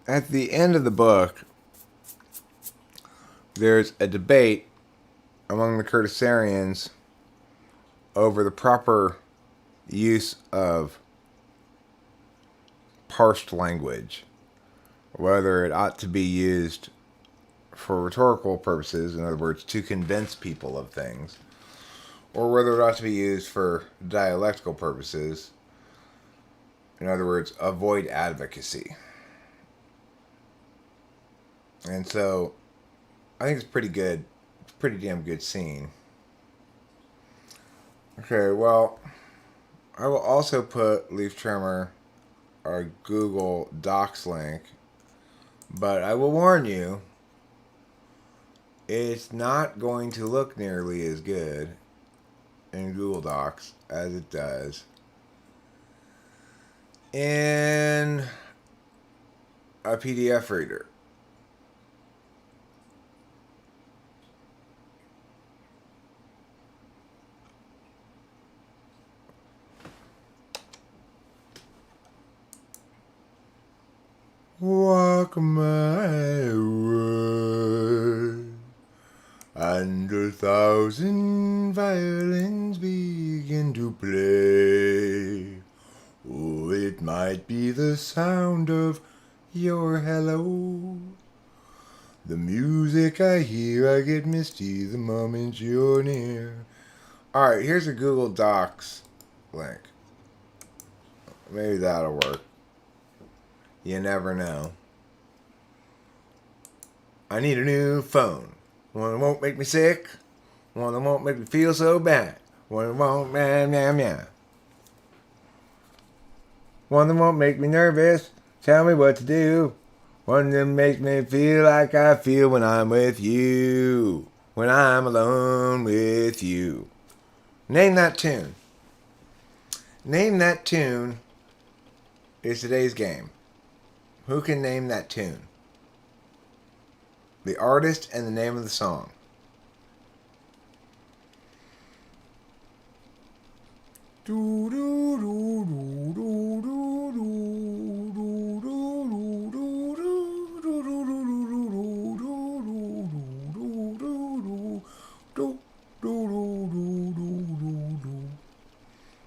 At the end of the book, there's a debate among the Curtisarians over the proper use of parsed language, whether it ought to be used for rhetorical purposes, in other words, to convince people of things, or whether it ought to be used for dialectical purposes, in other words, avoid advocacy. And so, I think it's pretty good. It's a pretty damn good scene. Okay, well, I will also put Leaf Trimmer, our Google Docs link, but I will warn you, it's not going to look nearly as good in Google Docs as it does in a PDF reader. Walk my way, and 1,000 violins begin to play. Oh, it might be the sound of your hello. The music I hear, I get misty the moment you're near. Alright, here's a Google Docs link. Maybe that'll work. You never know. I need a new phone. One that won't make me sick. One that won't make me feel so bad. One that won't One that won't make me nervous. Tell me what to do. One that makes me feel like I feel when I'm with you. When I'm alone with you. Name that tune. Name that tune is today's game. Who can name that tune? The artist and the name of the song.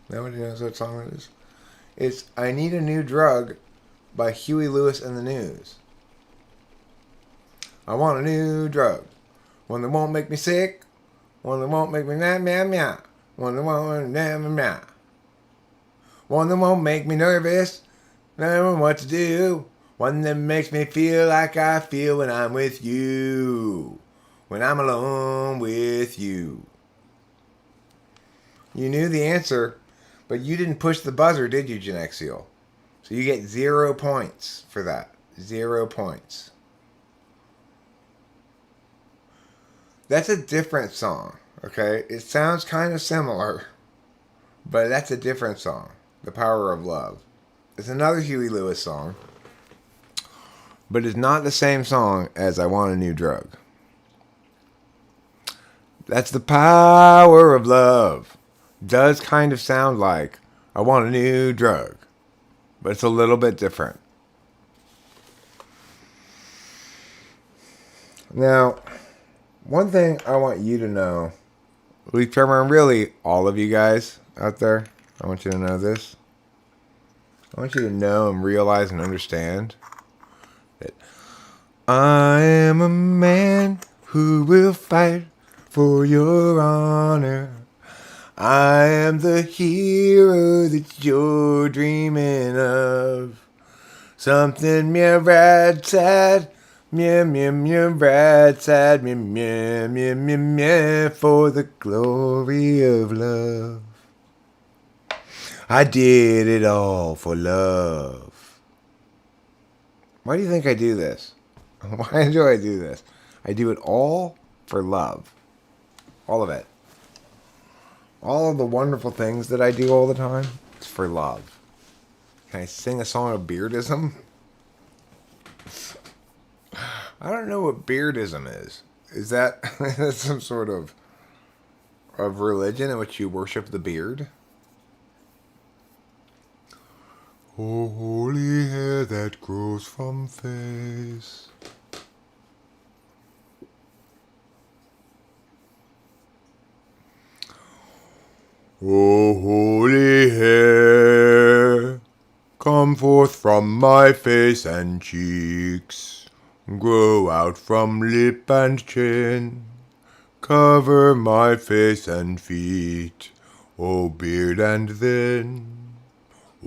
Nobody knows what song it is. It's I Need a New Drug by Huey Lewis and the News. I want a new drug. One that won't make me sick. One that won't make me meh. One that won't meh. One that won't make me nervous. Knowing what to do. One that makes me feel like I feel when I'm with you. when I'm alone with you. You knew the answer, but you didn't push the buzzer, did you, Genexial? So you get 0 points for that. 0 points. That's a different song, okay? It sounds kind of similar, but that's a different song. The Power of Love. It's another Huey Lewis song, but it's not the same song as I Want a New Drug. That's the power of love. Does kind of sound like I Want a New Drug, but it's a little bit different. Now, one thing I want you to know, Leaf Tremor, and really all of you guys out there, I want you to know this. I want you to know and realize and understand that I am a man who will fight for your honor. I am the hero that you're dreaming of. Something me rad sad, me rad sad, me for the glory of love. I did it all for love. Why do you think I do this? Why do I do this? I do it all for love. All of it. All of the wonderful things that I do all the time, it's for love. Can I sing a song of beardism? I don't know what beardism is. Is that some sort of religion in which you worship the beard? Oh, holy hair that grows from face. Oh, holy hair, come forth from my face and cheeks, grow out from lip and chin, cover my face and feet, O beard and then.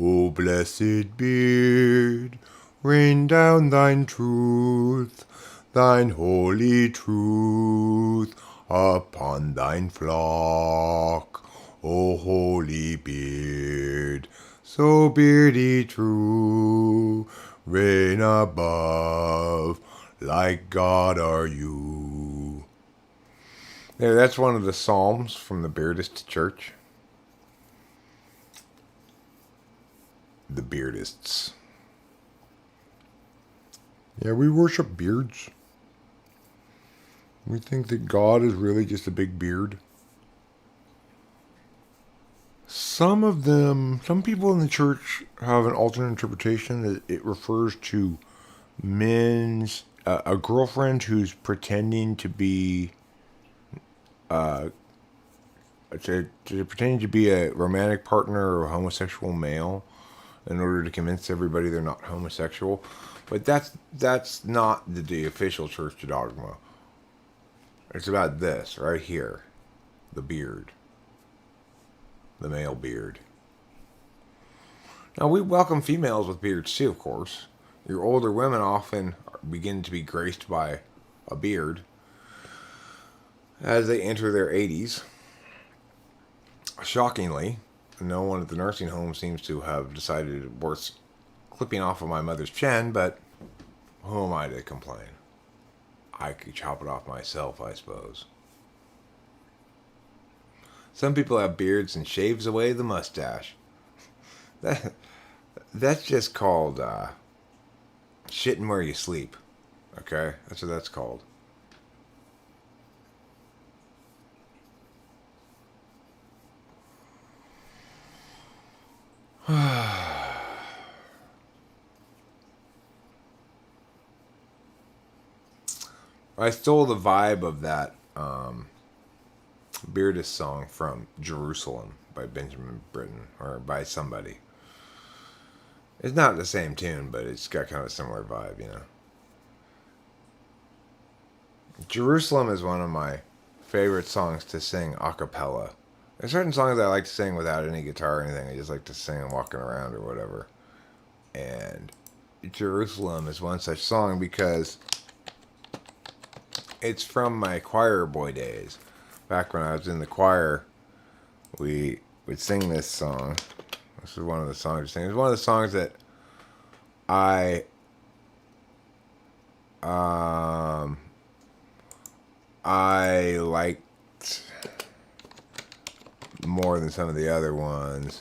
O blessed beard, rain down thine truth, thine holy truth, upon thine flock. O holy beard, so beardy true, reign above, like God are you. There, that's one of the psalms from the Beardist Church. The Beardists. Yeah, we worship beards. We think that God is really just a big beard. Some people in the church have an alternate interpretation that it refers to a girlfriend who's pretending to be pretending to be a romantic partner or a homosexual male in order to convince everybody they're not homosexual. But that's not the official church dogma. It's about this right here. The beard. The male beard. Now, we welcome females with beards too, of course. Your older women often begin to be graced by a beard as they enter their 80s. Shockingly, no one at the nursing home seems to have decided it worth clipping off of my mother's chin, but who am I to complain? I could chop it off myself, I suppose. Some people have beards and shaves away the mustache. That's just called shitting where you sleep. Okay? That's what that's called. I stole the vibe of that Beardist song from Jerusalem by Benjamin Britten, or by somebody. It's not the same tune, but it's got kind of a similar vibe, you know. Jerusalem is one of my favorite songs to sing a cappella. There's certain songs I like to sing without any guitar or anything. I just like to sing and walking around or whatever. And Jerusalem is one such song because it's from my choir boy days. Back when I was in the choir, we would sing this song. This is one of the songs we sing. It's one of the songs that I um I liked more than some of the other ones.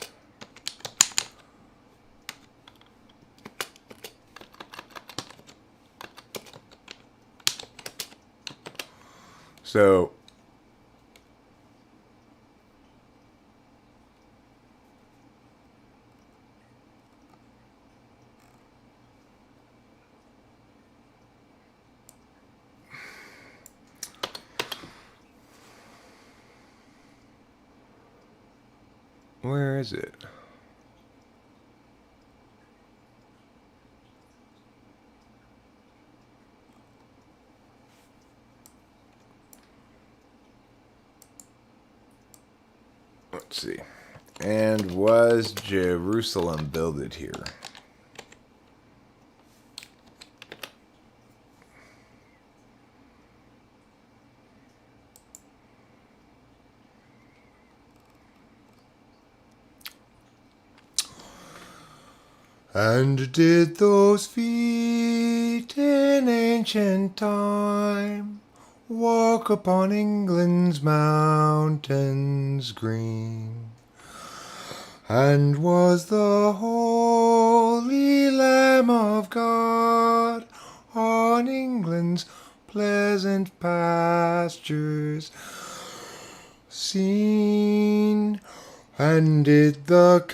So where is it? Let's see. And was Jerusalem builded here? And did those feet in ancient time walk upon England's mountains green? And was the holy Lamb of God on England's pleasant pastures seen? And did the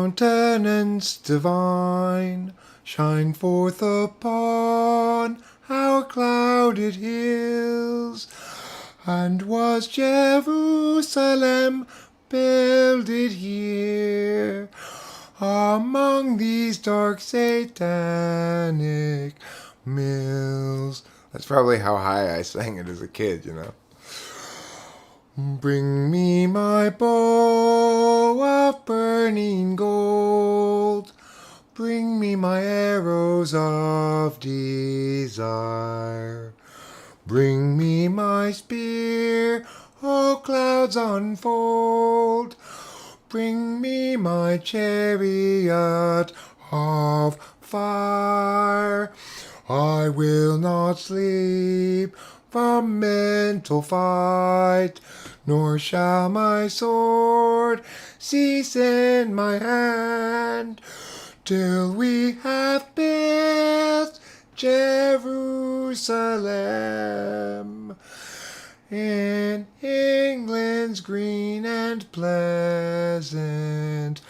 countenance divine shine forth upon our clouded hills? And was Jerusalem builded here among these dark satanic mills? That's probably how high I sang it as a kid, you know. Bring me my bow of burning gold. Bring me my arrows of desire. Bring me my spear, O clouds unfold. Bring me my chariot of fire. I will not sleep from mental fight, nor shall my sword cease in my hand, till we have built Jerusalem in England's green and pleasant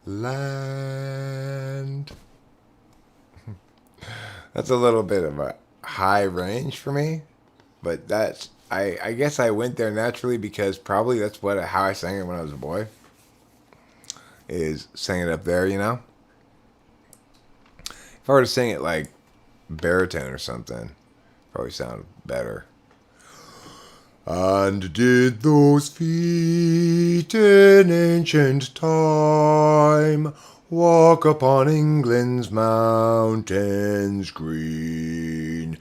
land. That's a little bit of a high range for me, but that's I guess I went there naturally because probably that's how I sang it when I was a boy. Is sing it up there, you know. If I were to sing it like baritone or something, probably sound better. And did those feet in ancient time walk upon England's mountains green?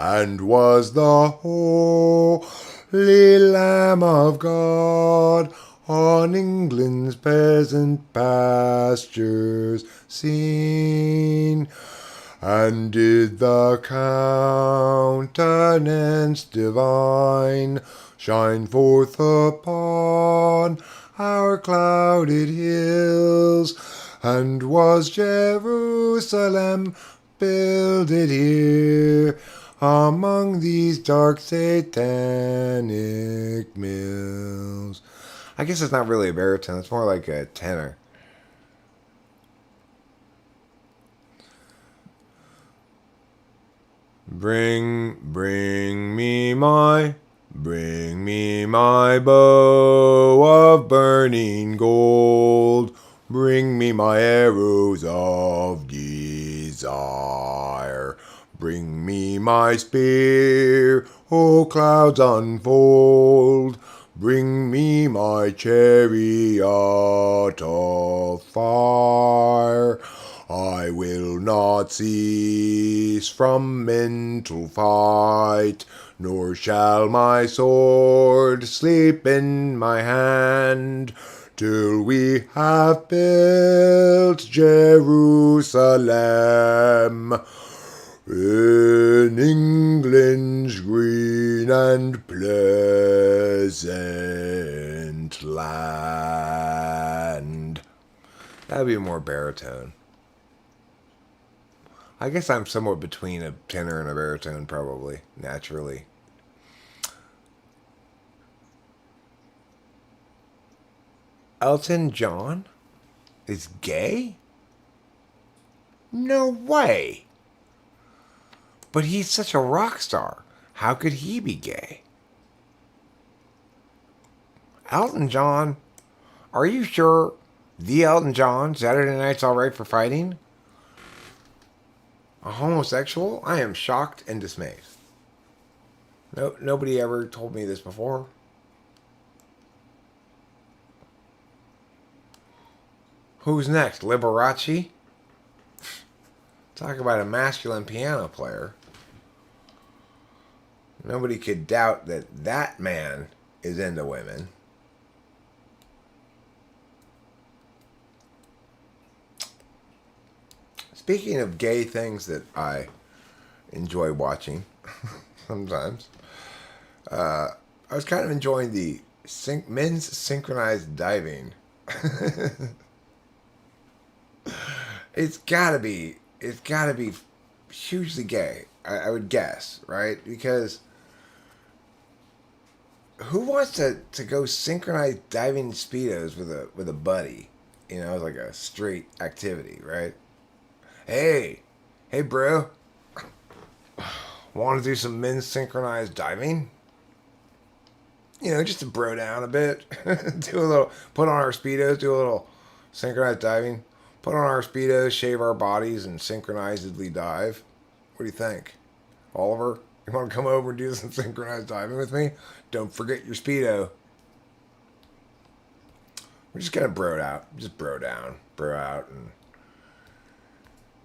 And was the holy Lamb of God on England's peasant pastures seen? And did the countenance divine shine forth upon our clouded hills? And was Jerusalem builded here among these dark satanic mills? I guess it's not really a baritone, it's more like a tenor. Bring me my bow of burning gold. Bring me my arrows of desire. Bring me my spear, O clouds unfold. Bring me my chariot of fire. I will not cease from mental fight, nor shall my sword sleep in my hand, till we have built Jerusalem in England's green and pleasant land. That'd be more baritone. I guess I'm somewhat between a tenor and a baritone, probably, naturally. Elton John is gay? No way. But he's such a rock star. How could he be gay? Elton John? Are you sure? The Elton John, Saturday Night's Alright for Fighting? A homosexual? I am shocked and dismayed. No, nobody ever told me this before. Who's next? Liberace? Talk about a masculine piano player. Nobody could doubt that that man is into women. Speaking of gay things that I enjoy watching sometimes, I was kind of enjoying the men's synchronized diving. It's gotta be hugely gay. I would guess, right? Because who wants to go synchronized diving speedos with a buddy? You know, like a straight activity, right? Hey, bro, want to do some men's synchronized diving? You know, just to bro down a bit. Do a little, put on our speedos, do a little synchronized diving. Put on our speedos, shave our bodies, and synchronizedly dive. What do you think? Oliver, you want to come over and do some synchronized diving with me? Don't forget your speedo. We're just gonna bro out, just bro down, bro out, and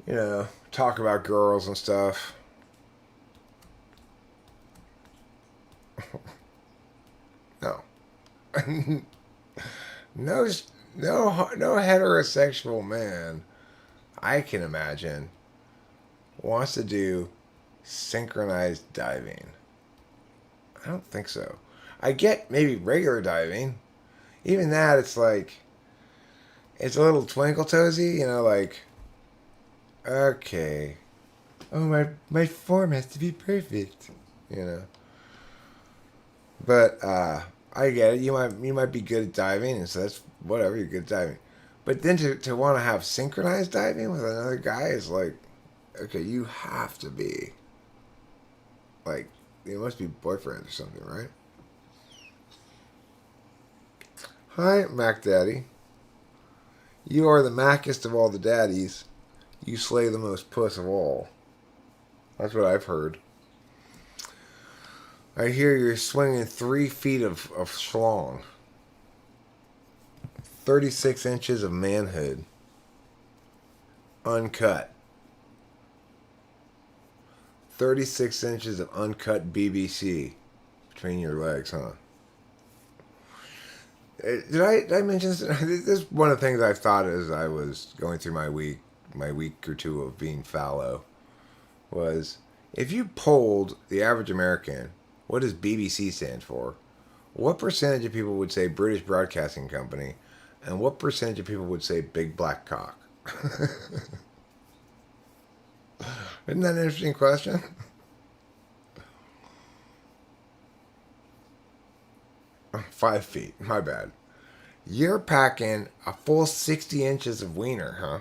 you know, talk about girls and stuff. No, no, no heterosexual man I can imagine wants to do synchronized diving. I don't think so. I get maybe regular diving. Even that, it's like, it's a little twinkle toesy, you know, like, okay. Oh, my form has to be perfect, you know. But I get it. You might be good at diving, and so that's whatever. You're good at diving, but then to want to have synchronized diving with another guy is like, okay, you have to be like, you must be boyfriends or something, right? Hi, Mac Daddy. You are the Mackest of all the daddies. You slay the most puss of all. That's what I've heard. I hear you're swinging 3 feet of schlong. 36 inches of manhood. Uncut. 36 inches of uncut BBC between your legs, huh? Did I mention this? This is one of the things I've thought as I was going through my week or two of being fallow, was if you polled the average American, what does BBC stand for? What percentage of people would say British Broadcasting Company, and what percentage of people would say Big Black Cock? Isn't that an interesting question? Five feet. My bad. You're packing a full 60 inches of wiener, huh?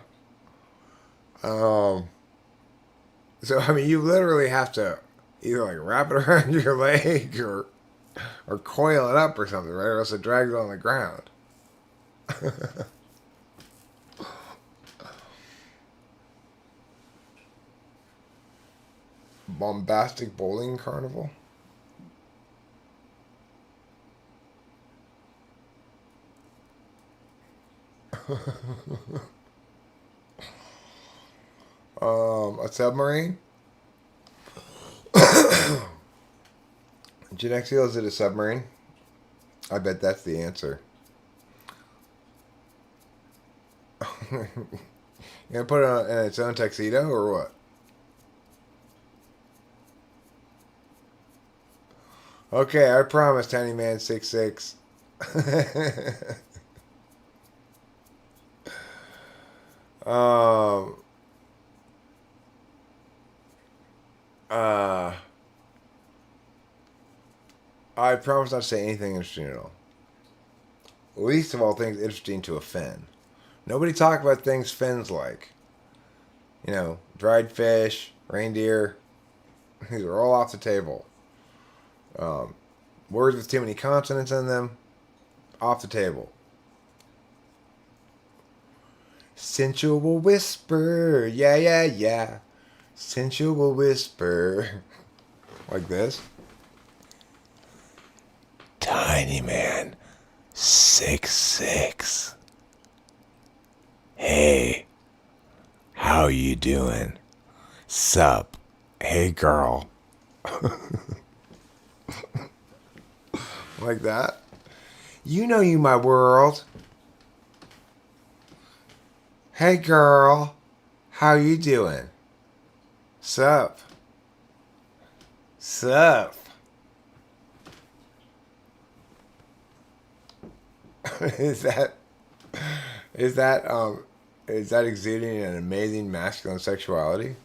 So, I mean, you literally have to either like wrap it around your leg or coil it up or something, right? Or else it drags on the ground. Bombastic bowling carnival? A submarine? Gen X is it a submarine? I bet that's the answer. You gonna put it on in its own tuxedo or what? Okay, I promise, Tiny Man 66. um. Uh. I promise not to say anything interesting at all. Least of all things interesting to a Finn. Nobody talk about things Finns like. You know, dried fish, reindeer. These are all off the table. Um, words with too many consonants in them, off the table. Sensual whisper, yeah, yeah, yeah. Sensual whisper. Like this. Tiny Man 66. Hey, how you doing? Sup? Hey, girl. Like that. You know you my world. Hey, girl. How you doing? Sup? Sup? is that is that is that exuding an amazing masculine sexuality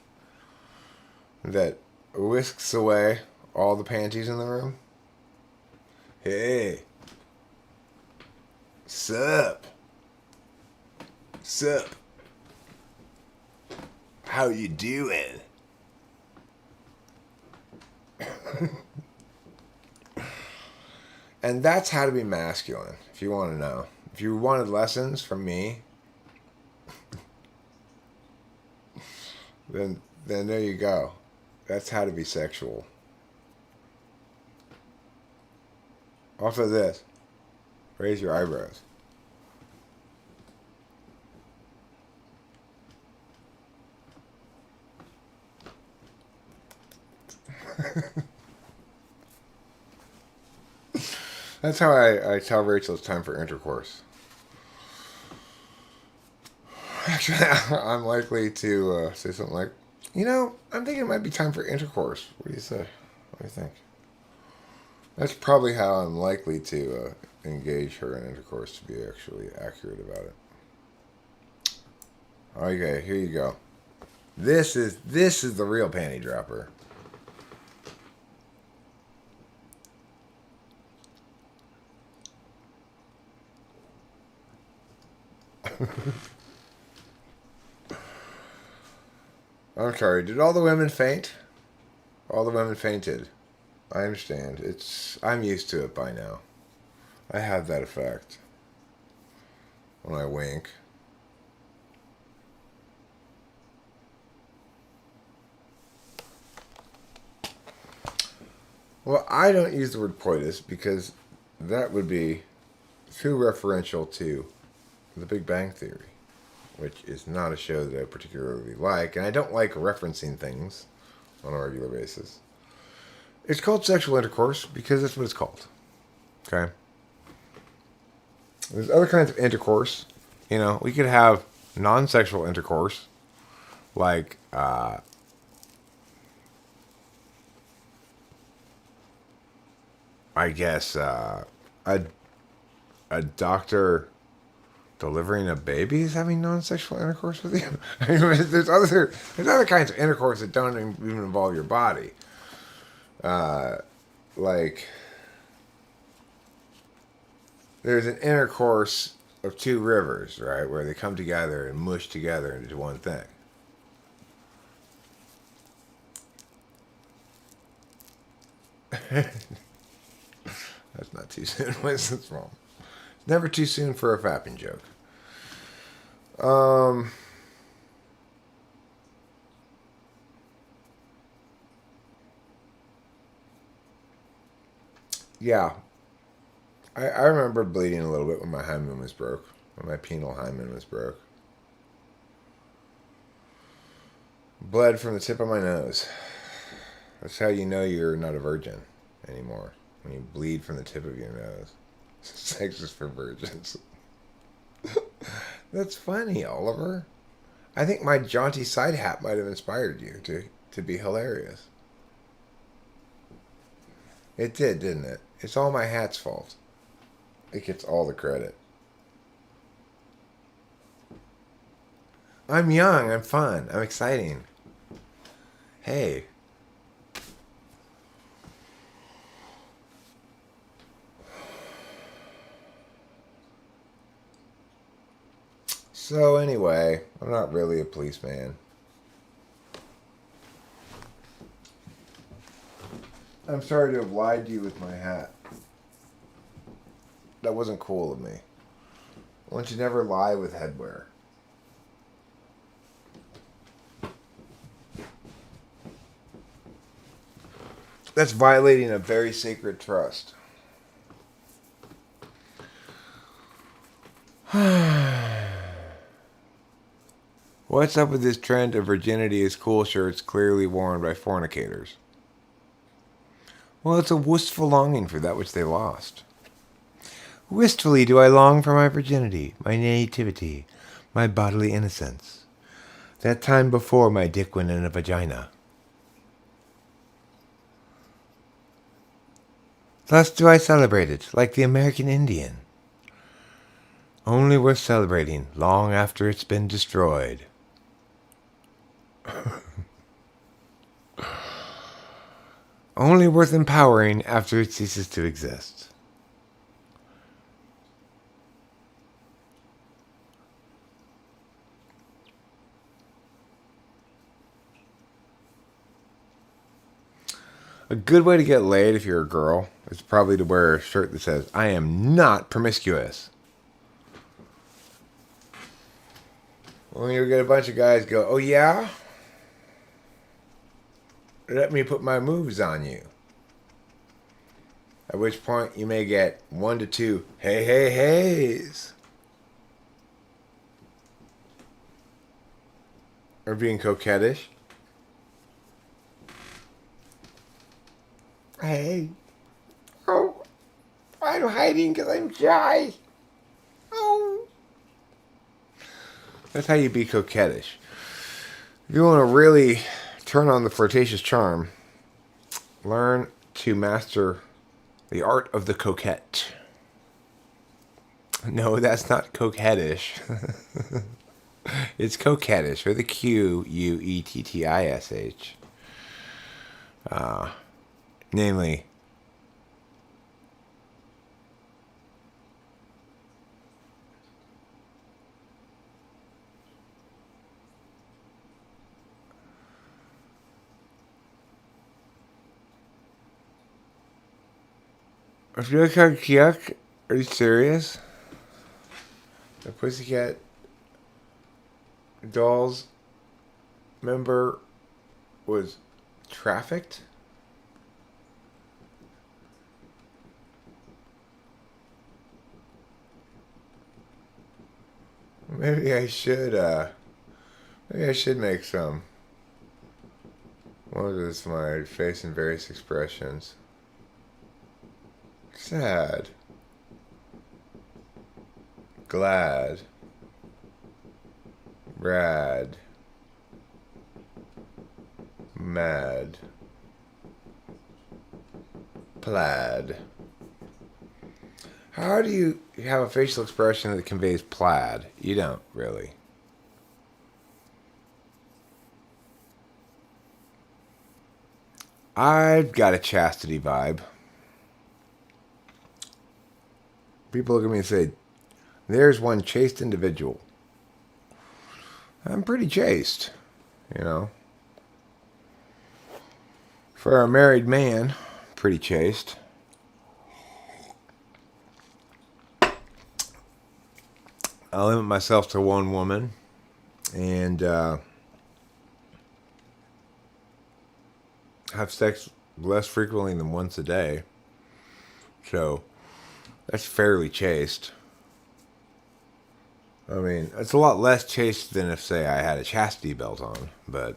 that whisks away all the panties in the room? Hey, sup? Sup? How you doing? And that's how to be masculine, if you want to know. If you wanted lessons from me, then there you go. That's how to be sexual. Also this. Raise your eyebrows. That's how I tell Rachel it's time for intercourse. Actually, I'm likely to say something like, I'm thinking it might be time for intercourse. What do you say? What do you think? That's probably how I'm likely to engage her in intercourse, to be actually accurate about it. Okay, here you go. This is the real panty dropper. I'm sorry, did all the women faint? All the women fainted. I understand. I'm used to it by now. I have that effect. When I wink. Well, I don't use the word coitus because that would be too referential to The Big Bang Theory, which is not a show that I particularly like, and I don't like referencing things on a regular basis. It's called sexual intercourse because that's what it's called. Okay? There's other kinds of intercourse. We could have non-sexual intercourse, like, I guess, a doctor delivering a baby is having non-sexual intercourse with you. I mean, there's other kinds of intercourse that don't even involve your body. Like, there's an intercourse of two rivers, right, where they come together and mush together into one thing. That's not too soon. What's this wrong? Never too soon for a fapping joke. Yeah. I remember bleeding a little bit when my hymen was broke. When my penile hymen was broke. Bled from the tip of my nose. That's how you know you're not a virgin anymore. When you bleed from the tip of your nose. Sex is for virgins. That's funny, Oliver. I think my jaunty side hat might have inspired you to be hilarious. It did, didn't it? It's all my hat's fault. It gets all the credit. I'm young. I'm fun. I'm exciting. Hey. So anyway, I'm not really a policeman. I'm sorry to have lied to you with my hat. That wasn't cool of me. Why don't you never lie with headwear? That's violating a very sacred trust. What's up with this trend of virginity is cool shirts clearly worn by fornicators? Well, it's a wistful longing for that which they lost. Wistfully do I long for my virginity, my nativity, my bodily innocence. That time before my dick went in a vagina. Thus do I celebrate it, like the American Indian. Only worth celebrating long after it's been destroyed. Only worth empowering after it ceases to exist. A good way to get laid if you're a girl is probably to wear a shirt that says, I am not promiscuous. When you get a bunch of guys go, oh yeah? Let me put my moves on you. At which point you may get 1 to 2 hey hey heys. Or being coquettish. Hey. Oh, I'm hiding because I'm shy. Oh. That's how you be coquettish. If you want to really turn on the flirtatious charm, learn to master the art of the coquette. No, that's not coquettish. It's coquettish with a Queettish. Namely, if you look how yuck, are you serious? The Pussycat Dolls member was trafficked? Maybe I should make some. What is my face in various expressions? Sad. Glad. Rad. Mad. Plaid. How do you have a facial expression that conveys plaid? You don't, really. I've got a chastity vibe. People look at me and say, there's one chaste individual. I'm pretty chaste, you know. For a married man, pretty chaste. I limit myself to one woman, and have sex less frequently than once a day. So that's fairly chaste. I mean, it's a lot less chaste than if, say, I had a chastity belt on, but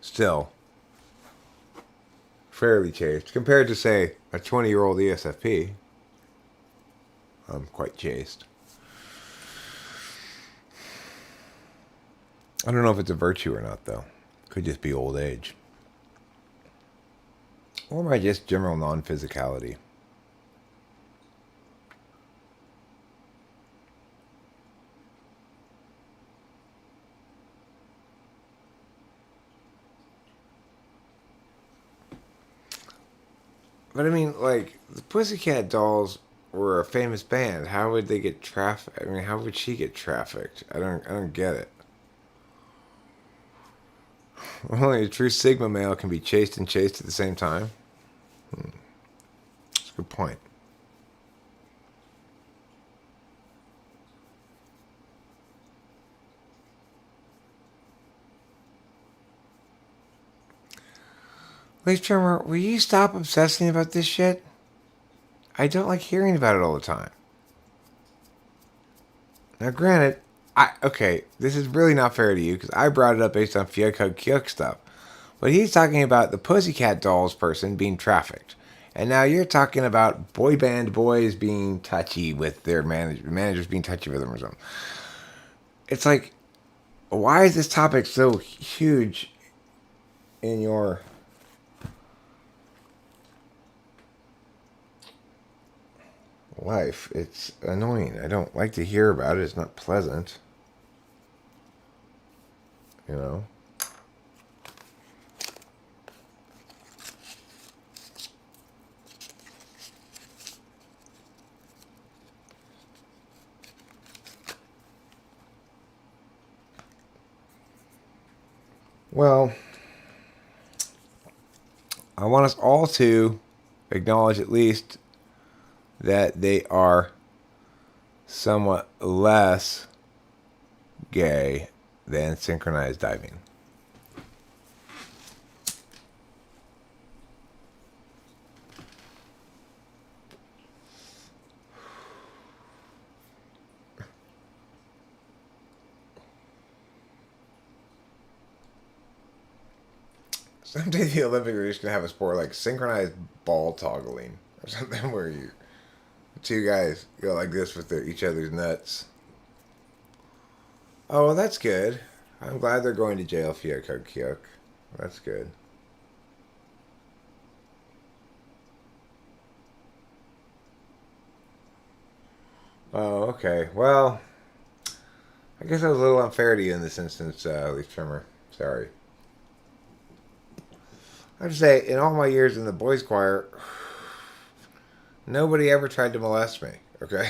still fairly chaste compared to, say, a 20-year-old ESFP. I'm quite chaste. I don't know if it's a virtue or not, though. Could just be old age. Or my just general non-physicality. But I mean, like, the Pussycat Dolls were a famous band. How would they get trafficked? I mean, how would she get trafficked? I don't get it. Only a true Sigma male can be chaste and chaste at the same time. That's a good point. Wait, Trimmer, will you stop obsessing about this shit? I don't like hearing about it all the time. Now, granted, okay, this is really not fair to you because I brought it up based on Fyuk Hug Kyuk stuff. But he's talking about the Pussycat Dolls person being trafficked. And now you're talking about boy band boys being touchy with their managers being touchy with them or something. It's like, why is this topic so huge in your life? It's annoying. I don't like to hear about it. It's not pleasant. You know? Well, I want us all to acknowledge at least that they are somewhat less gay than synchronized diving. Someday the Olympics are just going to have a sport like synchronized ball toggling or something where you two guys go like this with each other's nuts. Oh, well, that's good. I'm glad they're going to jail for Kyuk. That's good. Oh, okay. Well, I guess I was a little unfair to you in this instance, Leaf Trimmer. Sorry. I have to say, in all my years in the boys' choir, nobody ever tried to molest me, okay?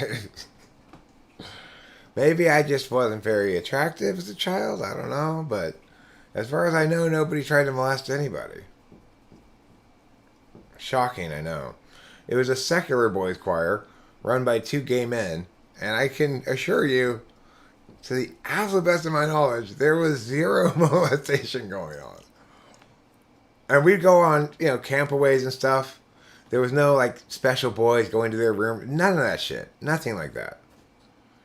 Maybe I just wasn't very attractive as a child, I don't know, but as far as I know, nobody tried to molest anybody. Shocking, I know. It was a secular boys' choir run by two gay men, and I can assure you, to the absolute best of my knowledge, there was zero molestation going on. And we'd go on, campaways and stuff. There was no, like, special boys going to their room. None of that shit. Nothing like that.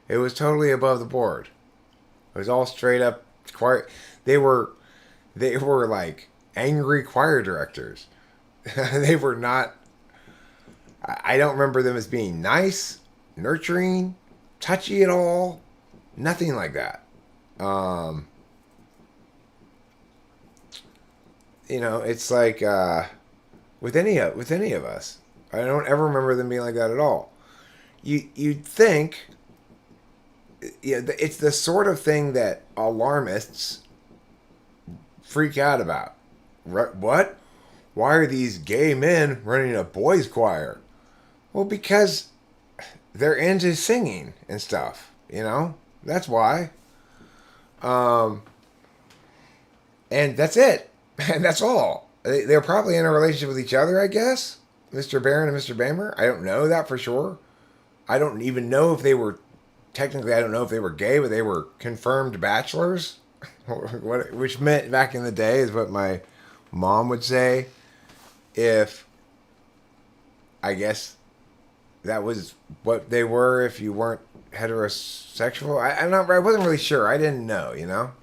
It was totally above the board. It was all straight up choir. They were like, angry choir directors. They were not... I don't remember them as being nice, nurturing, touchy at all. Nothing like that. It's like with any of us. I don't ever remember them being like that at all. You'd think, it's the sort of thing that alarmists freak out about. What? Why are these gay men running a boys' choir? Well, because they're into singing and stuff. That's why. And that's it. And that's all. They're probably in a relationship with each other, I guess. Mr. Barron and Mr. Bamer. I don't know that for sure. I don't even know if they were... Technically, I don't know if they were gay, but they were confirmed bachelors. Which meant back in the day is what my mom would say. If... I guess that was what they were if you weren't heterosexual. I wasn't really sure. I didn't know,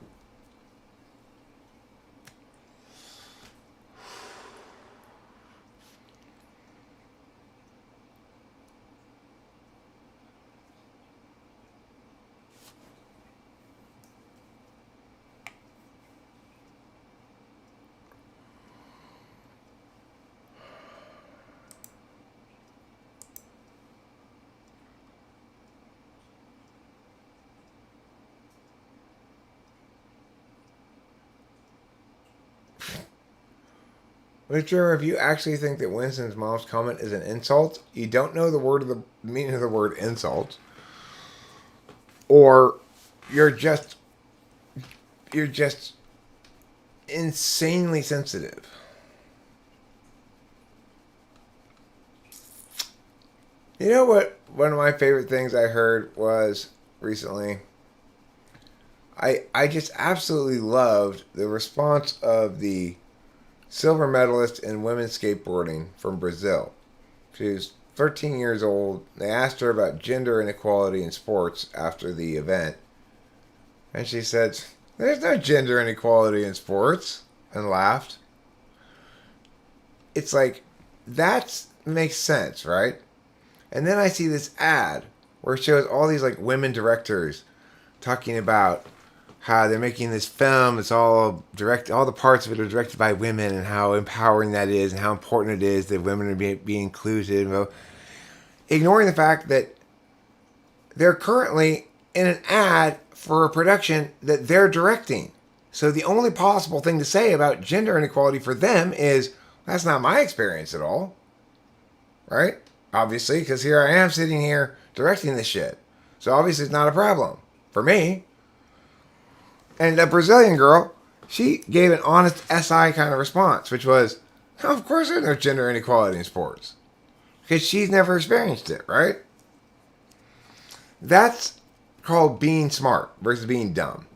Whichever, if you actually think that Winston's mom's comment is an insult, you don't know the meaning of the word insult, or you're just insanely sensitive. You know what? One of my favorite things I heard was recently. I just absolutely loved the response of the silver medalist in women's skateboarding from Brazil. She was 13 years old. They asked her about gender inequality in sports after the event, and she said, "There's no gender inequality in sports," and laughed. It's like, that makes sense, right? And then I see this ad where it shows all these like women directors talking about how they're making this film. It's all all the parts of it are directed by women, and how empowering that is, and how important it is that women are be included. Ignoring the fact that they're currently in an ad for a production that they're directing. So the only possible thing to say about gender inequality for them is, that's not my experience at all. Right? Obviously, because here I am sitting here directing this shit. So obviously it's not a problem for me. And the Brazilian girl, she gave an honest SI kind of response, which was, oh, of course there's no gender inequality in sports. Because she's never experienced it, right? That's called being smart versus being dumb,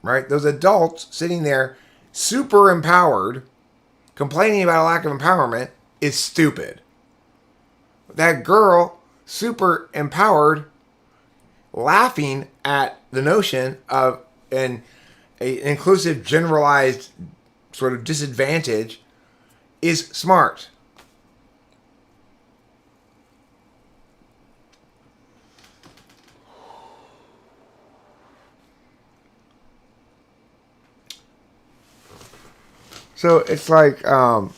right? Those adults sitting there, super empowered, complaining about a lack of empowerment, is stupid. That girl, super empowered, laughing at the notion of an inclusive, generalized sort of disadvantage, is smart. So it's like, and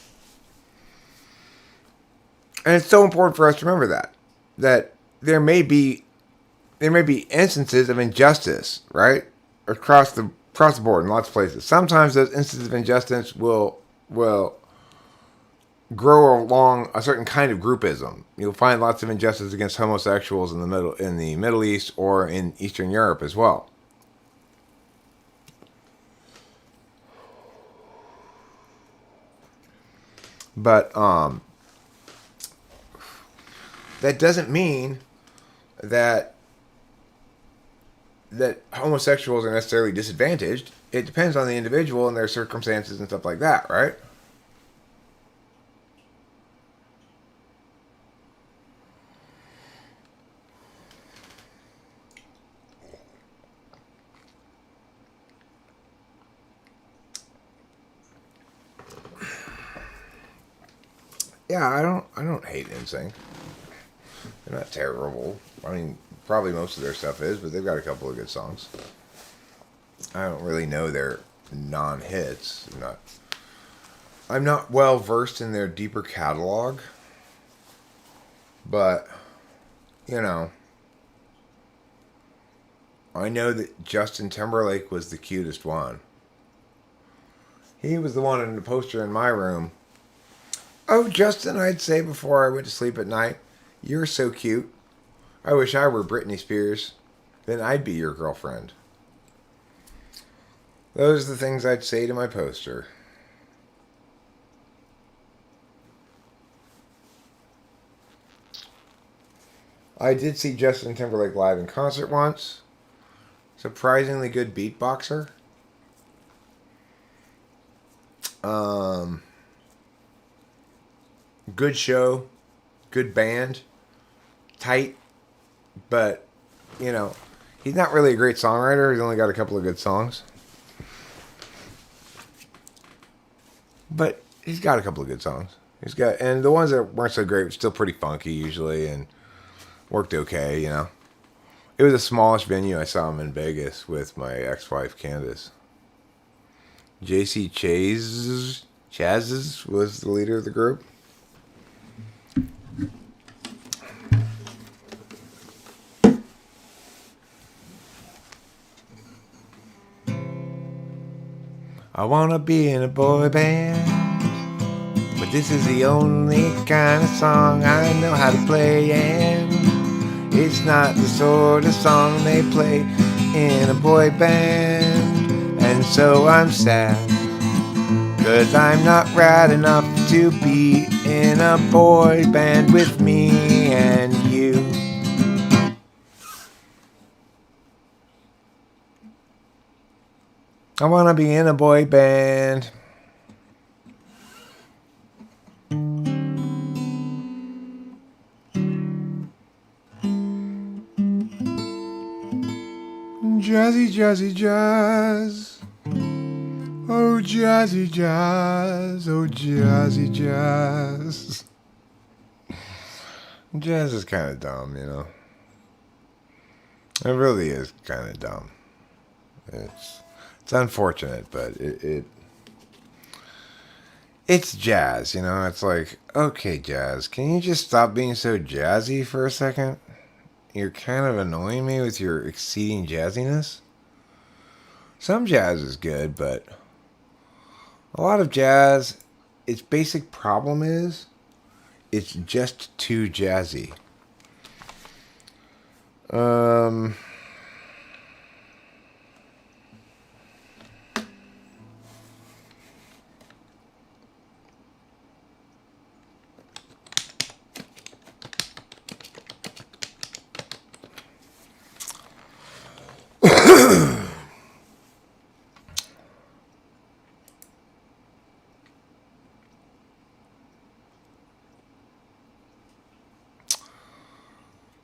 it's so important for us to remember that there may be instances of injustice, right, across the board in lots of places. Sometimes those instances of injustice will grow along a certain kind of groupism. You'll find lots of injustice against homosexuals in the Middle East or in Eastern Europe as well. But that doesn't mean that homosexuals are necessarily disadvantaged. It depends on the individual and their circumstances and stuff like that, right? Yeah, I don't hate NSYNC. They're not terrible. I mean, probably most of their stuff is, but they've got a couple of good songs. I don't really know their non-hits. I'm not well versed in their deeper catalog, but you know, I know that Justin Timberlake was the cutest one. He was the one in the poster in my room. Oh, Justin, I'd say before I went to sleep at night, you're so cute. I wish I were Britney Spears. Then I'd be your girlfriend. Those are the things I'd say to my poster. I did see Justin Timberlake live in concert once. Surprisingly good beatboxer. Good show. Good band. Tight. But, you know, he's not really a great songwriter. He's only got a couple of good songs. But he's got a couple of good songs. And the ones that weren't so great were still pretty funky usually, and worked okay, you know. It was a smallish venue. I saw him in Vegas with my ex-wife Candace. JC Chazes was the leader of the group. I wanna be in a boy band. but this is the only kind of song I know how to play, and it's not the sort of song they play in a boy band. And so I'm sad, 'cause I'm not rad enough to be in a boy band with me and you. I wanna be in a boy band. Jazzy, jazzy, jazz. Oh, jazzy, jazz. Oh, jazzy, jazz. Jazz is kind of dumb, you know. It really is kind of dumb. It's unfortunate, but it's jazz, you know. It's like, okay, jazz, can you just stop being so jazzy for a second? You're kind of annoying me with your exceeding jazziness. Some jazz is good, but a lot of jazz, its basic problem is it's just too jazzy.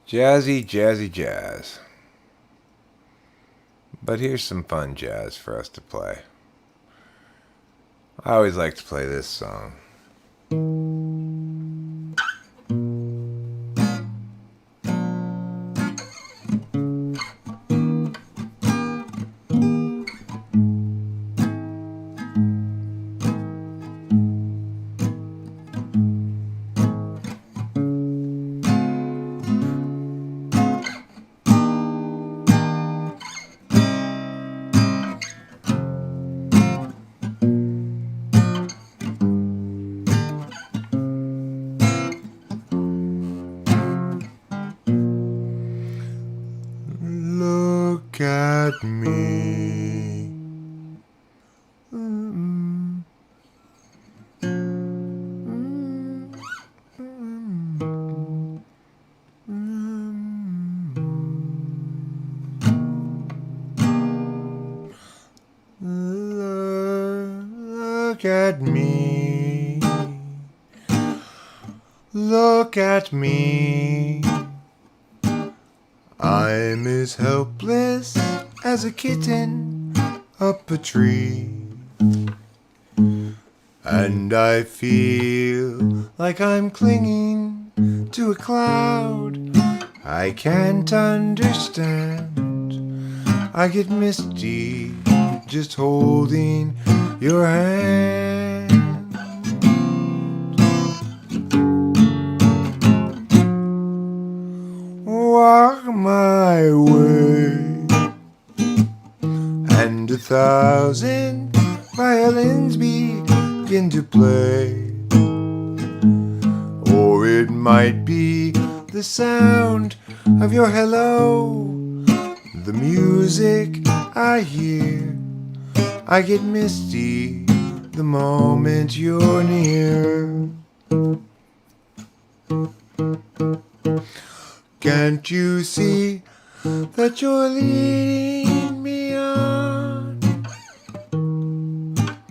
Jazzy, jazzy, jazz. But here's some fun jazz for us to play. I always like to play this song. Look at me. Look at me. Look at me. I'm as helpless as a kitten up a tree, and I feel like I'm clinging to a cloud I can't understand. I get misty just holding your hand. Walk my way, and 1,000 violins begin to play. Or it might be the sound of your hello, the music I hear. I get misty the moment you're near. Can't you see that you're leading me on?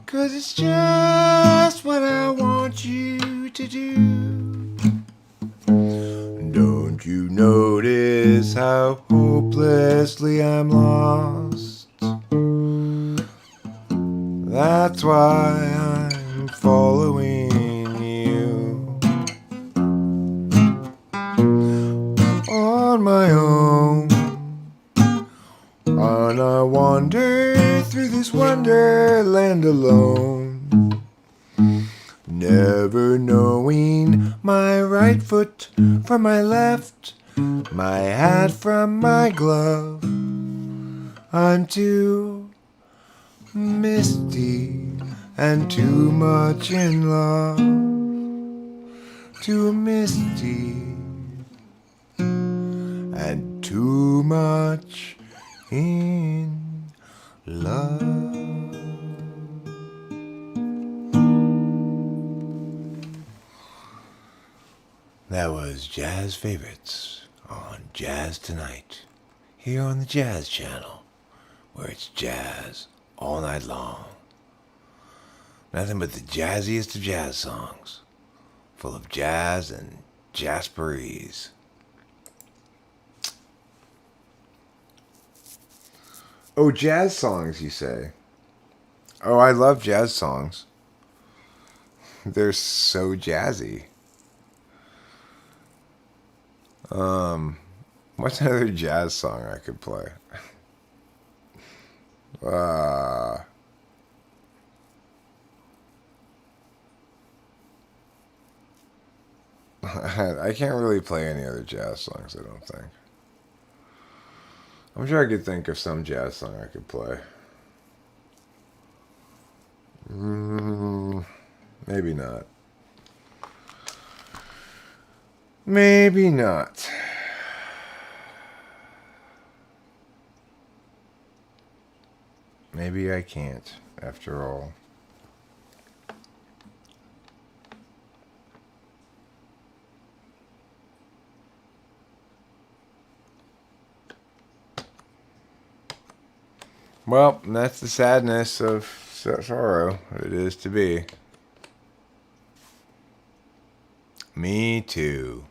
'Cause it's just what I want you to do. Don't you notice how hopelessly I'm lost? That's why I'm following you. On my own, on a wander through this wonderland alone, never knowing my right foot from my left, my hat from my glove. I'm too misty and too much in love, too misty, and too much in love. That was Jazz Favorites on Jazz Tonight, here on the Jazz Channel, where it's jazz all night long. Nothing but the jazziest of jazz songs, full of jazz and jasperese. Oh, jazz songs, you say? Oh, I love jazz songs. They're so jazzy. What's another jazz song I could play? I can't really play any other jazz songs, I don't think. I'm sure I could think of some jazz song I could play. Maybe not. Maybe not. Maybe I can't, after all. Well, that's the sadness of sorrow it is to be. Me too.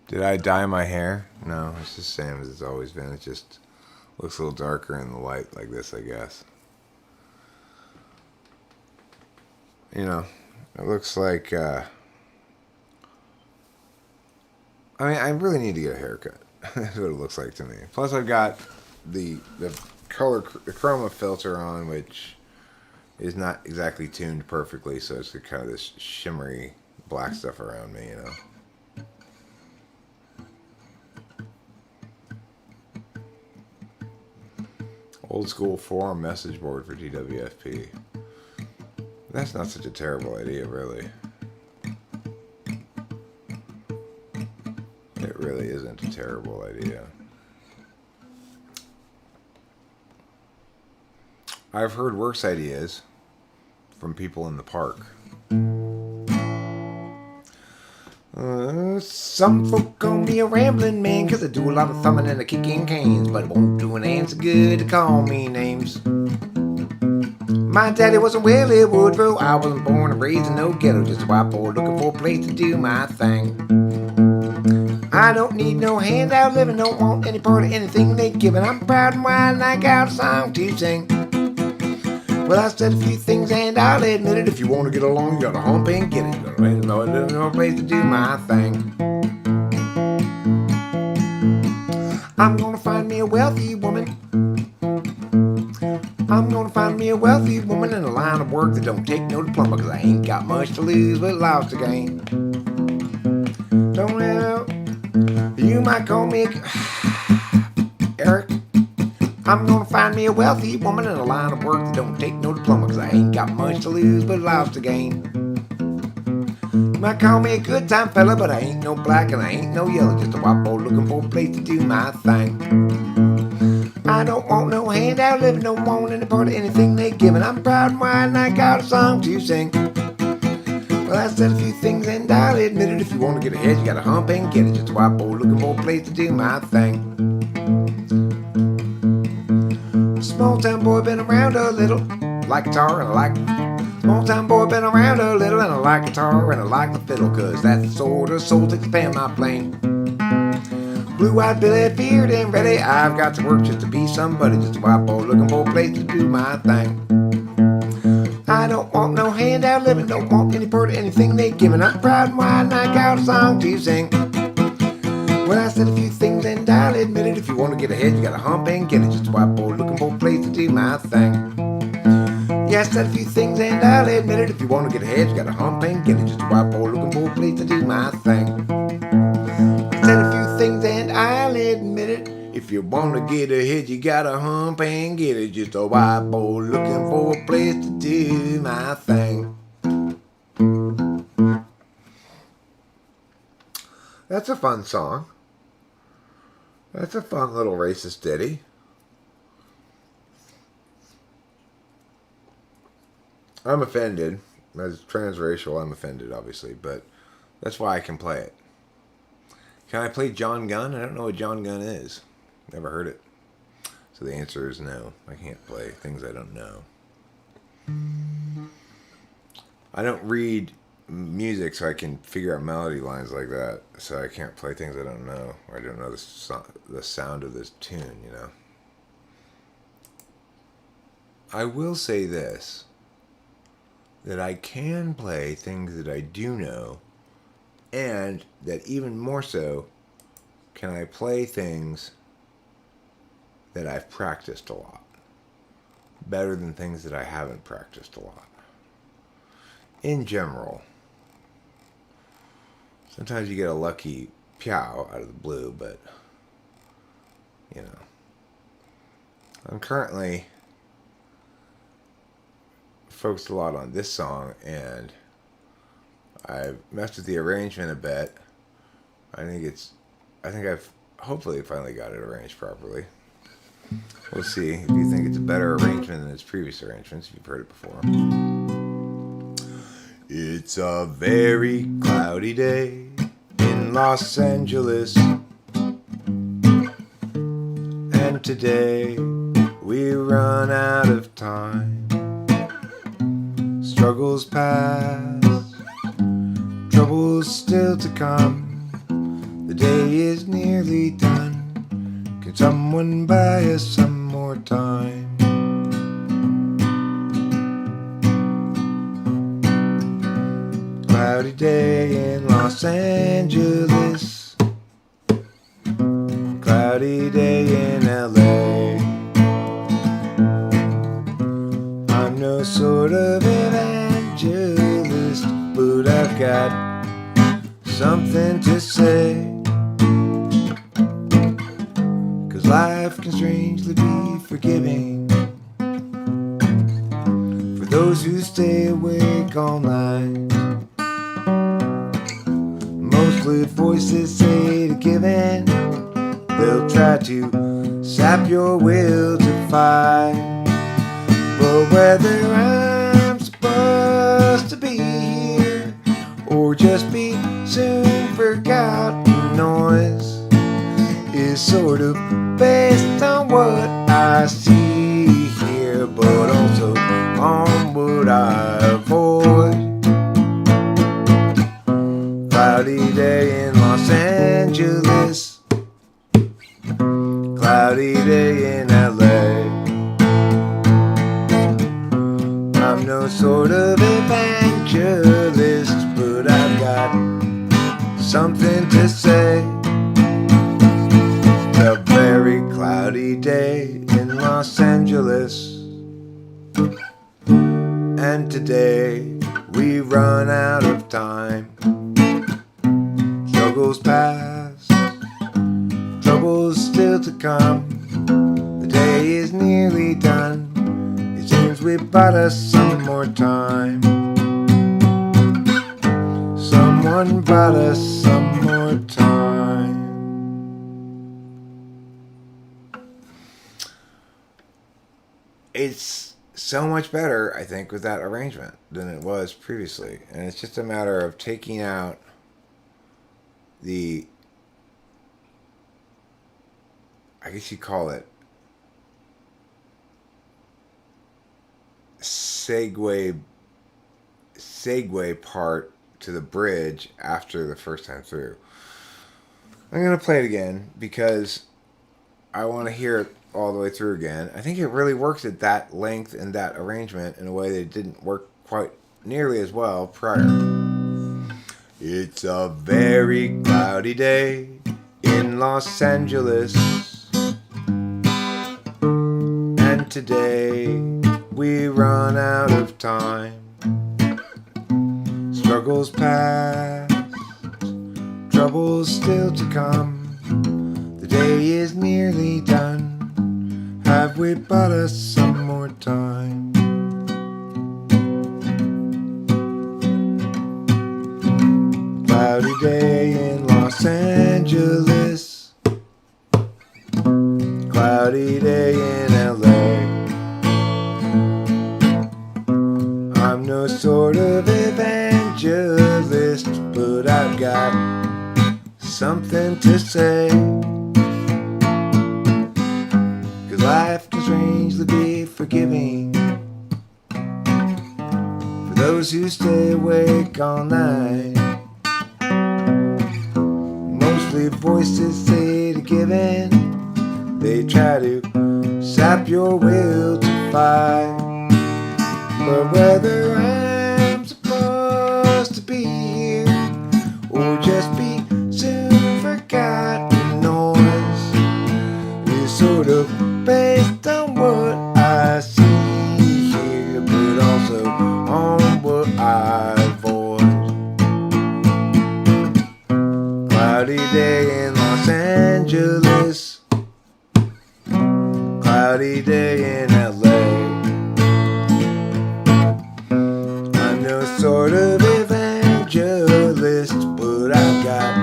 Did I dye my hair? No, it's the same as it's always been. It just looks a little darker in the light like this, I guess. You know, it looks like, I I really need to get a haircut. That's what it looks like to me. Plus, I've got the color, the chroma filter on, which is not exactly tuned perfectly, so it's kind of this shimmery black stuff around me, you know. Old school forum message board for GWFP. That's not such a terrible idea, really. It really isn't a terrible idea. I've heard worse ideas from people in the park. Some folk call me a rambling man, 'cause I do a lot of thumbing and a kicking canes, but it won't do an ant so good to call me names. My daddy wasn't well at Woodrow. I wasn't born and raised in no ghetto, just a white boy looking for a place to do my thing. I don't need no handout living, don't want any part of anything they giving. I'm proud and wild and I got a song to sing. Well, I said a few things and I'll admit it. If you want to get along, you gotta hump and get it. You gotta know no place to do my thing. I'm gonna find me a wealthy woman. I'm gonna find me a wealthy woman in a line of work that don't take no diploma, 'cause I ain't got much to lose but lots to gain. Don't help. You might call me Eric. I'm gonna find me a wealthy woman in a line of work that don't take no diploma, 'cause I ain't got much to lose but lots to gain. You might call me a good time fella, but I ain't no black and I ain't no yellow, just a white boy looking for a place to do my thing. I don't want no handout living, don't want any part of anything they giving. I'm proud and wild and I got a song to sing. Well, I said a few things and I'll admit it. If you want to get ahead, you gotta hump and get it. Just a white boy looking for a place to do my thing. Small town boy, been around a little, like guitar and I like. Small town boy, been around a little, and I like guitar and I like the fiddle, 'cause that's the sort of soul to expand my plane. Blue-eyed Billy, beard and ready, I've got to work just to be somebody, just a white boy looking for a place to do my thing. I don't want no handout living, don't want any part of anything they giving. I'm proud and wild and I got a song to sing. Well, I said a few things and I'll admit it. If you want to get ahead, you gotta hump and get it. Just a white boy looking for a place to do my thing. Yeah, I said a few things and I'll admit it. If you want to get ahead, you gotta hump and get it. Just a white boy looking for a place to do my thing. I said a few things and I'll admit it. If If you wanna get ahead, you gotta hump and get it. Just a white boy looking for a place to do my thing. That's a fun song. That's a fun little racist ditty. I'm offended. As transracial, I'm offended, obviously, but that's why I can play it. Can I play John Gunn? I don't know what John Gunn is. Never heard it. So the answer is no. I can't play things I don't know. I don't read music so I can figure out melody lines like that. So I can't play things I don't know. Or I don't know the sound of this tune, you know. I will say this. That I can play things that I do know. And that even more so, can I play things that I've practiced a lot. Better than things that I haven't practiced a lot. In general. Sometimes you get a lucky pow out of the blue, but, you know. I'm currently focused a lot on this song, and I've messed with the arrangement a bit. I think I've hopefully finally got it arranged properly. We'll see if you think it's a better arrangement than its previous arrangements, if you've heard it before. It's a very cloudy day in Los Angeles, and today we run out of time. Struggles past, troubles still to come. The day is nearly done. Can someone buy us some more time? Cloudy day in Los Angeles, cloudy day in LA. I'm no sort of evangelist, but I've got something to say. 'Cause life can strangely be forgiving for those who stay awake all night. Mostly voices say to give in. They'll try to sap your will to fight. But whether I'm supposed to be here or just be soon forgotten noise is sort of based on what I see here, but also on what I avoid. Cloudy day in Los Angeles, cloudy day in LA. I'm no sort of evangelist, but I've got something to say. A very cloudy day in Los Angeles, and today we run out of time. Struggles past, troubles still to come. The day is nearly done. It seems we bought us some more time. Someone bought us some more time. It's so much better, I think, with that arrangement than it was previously. And it's just a matter of taking out the, I guess you call it, segue part to the bridge after the first time through. I'm going to play it again because I want to hear it all the way through again. I think it really works at that length and that arrangement in a way that it didn't work quite nearly as well prior. It's a very cloudy day in Los Angeles, and today we run out of time. Struggles past, troubles still to come. The day day is nearly done. Have we bought us some more time? Cloudy day in Los Angeles. Cloudy day in LA. I'm no sort of evangelist, but I've got something to say. 'Cause life can strangely be forgiving for those who stay awake all night. Mostly voices say to give in. They try to sap your will to fight. But whether I'm supposed to be here or just be soon forgotten noise is sort of based on what I see here, but also on what I avoid. Cloudy day in Los Angeles. Cloudy day in LA. I'm no sort of evangelist, but I've got